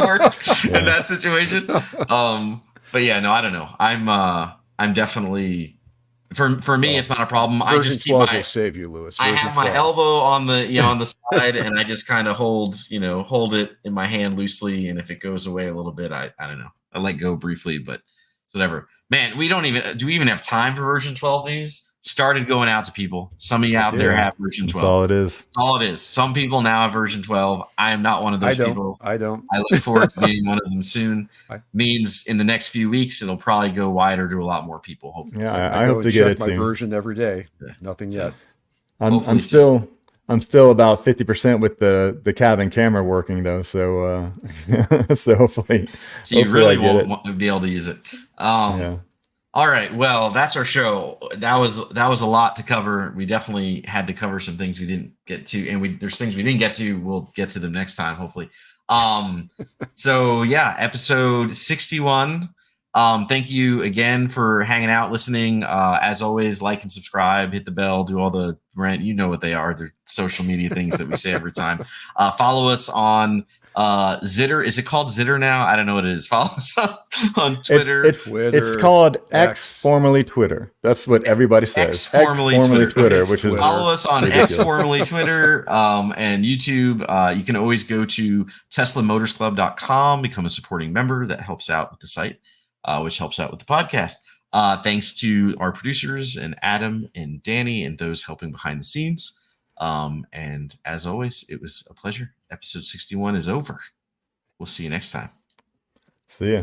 work in that situation. But yeah, no, I don't know. I'm definitely for me, it's not a problem. I just keep will save you, Lewis. I have my elbow on the on the side, and I just kind of hold it in my hand loosely, and if it goes away a little bit, I don't know. I let go briefly, but whatever. Man, do we even have time for version 12 news? Started going out to people. Some of you out there have version 12. That's all it is. That's all it is. Some people now have version 12. I am not one of those people. I don't. I look forward to being one of them soon. Means in the next few weeks, it'll probably go wider to a lot more people, hopefully. Yeah, I hope to get it my soon. version every day. Nothing yet. I'm still about 50% with the cabin camera working though. So so hopefully. So you really won't be able to use it. All right. Well, that's our show. That was a lot to cover. We definitely had to cover some things we didn't get to, and there's things we didn't get to. We'll get to them next time, hopefully. So yeah, episode 61. Thank you again for hanging out, listening. As always, like and subscribe, hit the bell, do all the rant. You know what they are. They're social media things that we say every time. Follow us on Zitter. Is it called Zitter now? I don't know what it is. Follow us on Twitter. It's called X, formerly Twitter. That's what everybody says. X, formerly Twitter, okay, which is follow us on ridiculous. X, formerly Twitter, and YouTube. You can always go to TeslaMotorsClub.com, become a supporting member. That helps out with the site, which helps out with the podcast. Thanks to our producers and Adam and Danny and those helping behind the scenes. And as always, it was a pleasure. Episode 61 is over. We'll see you next time. See ya.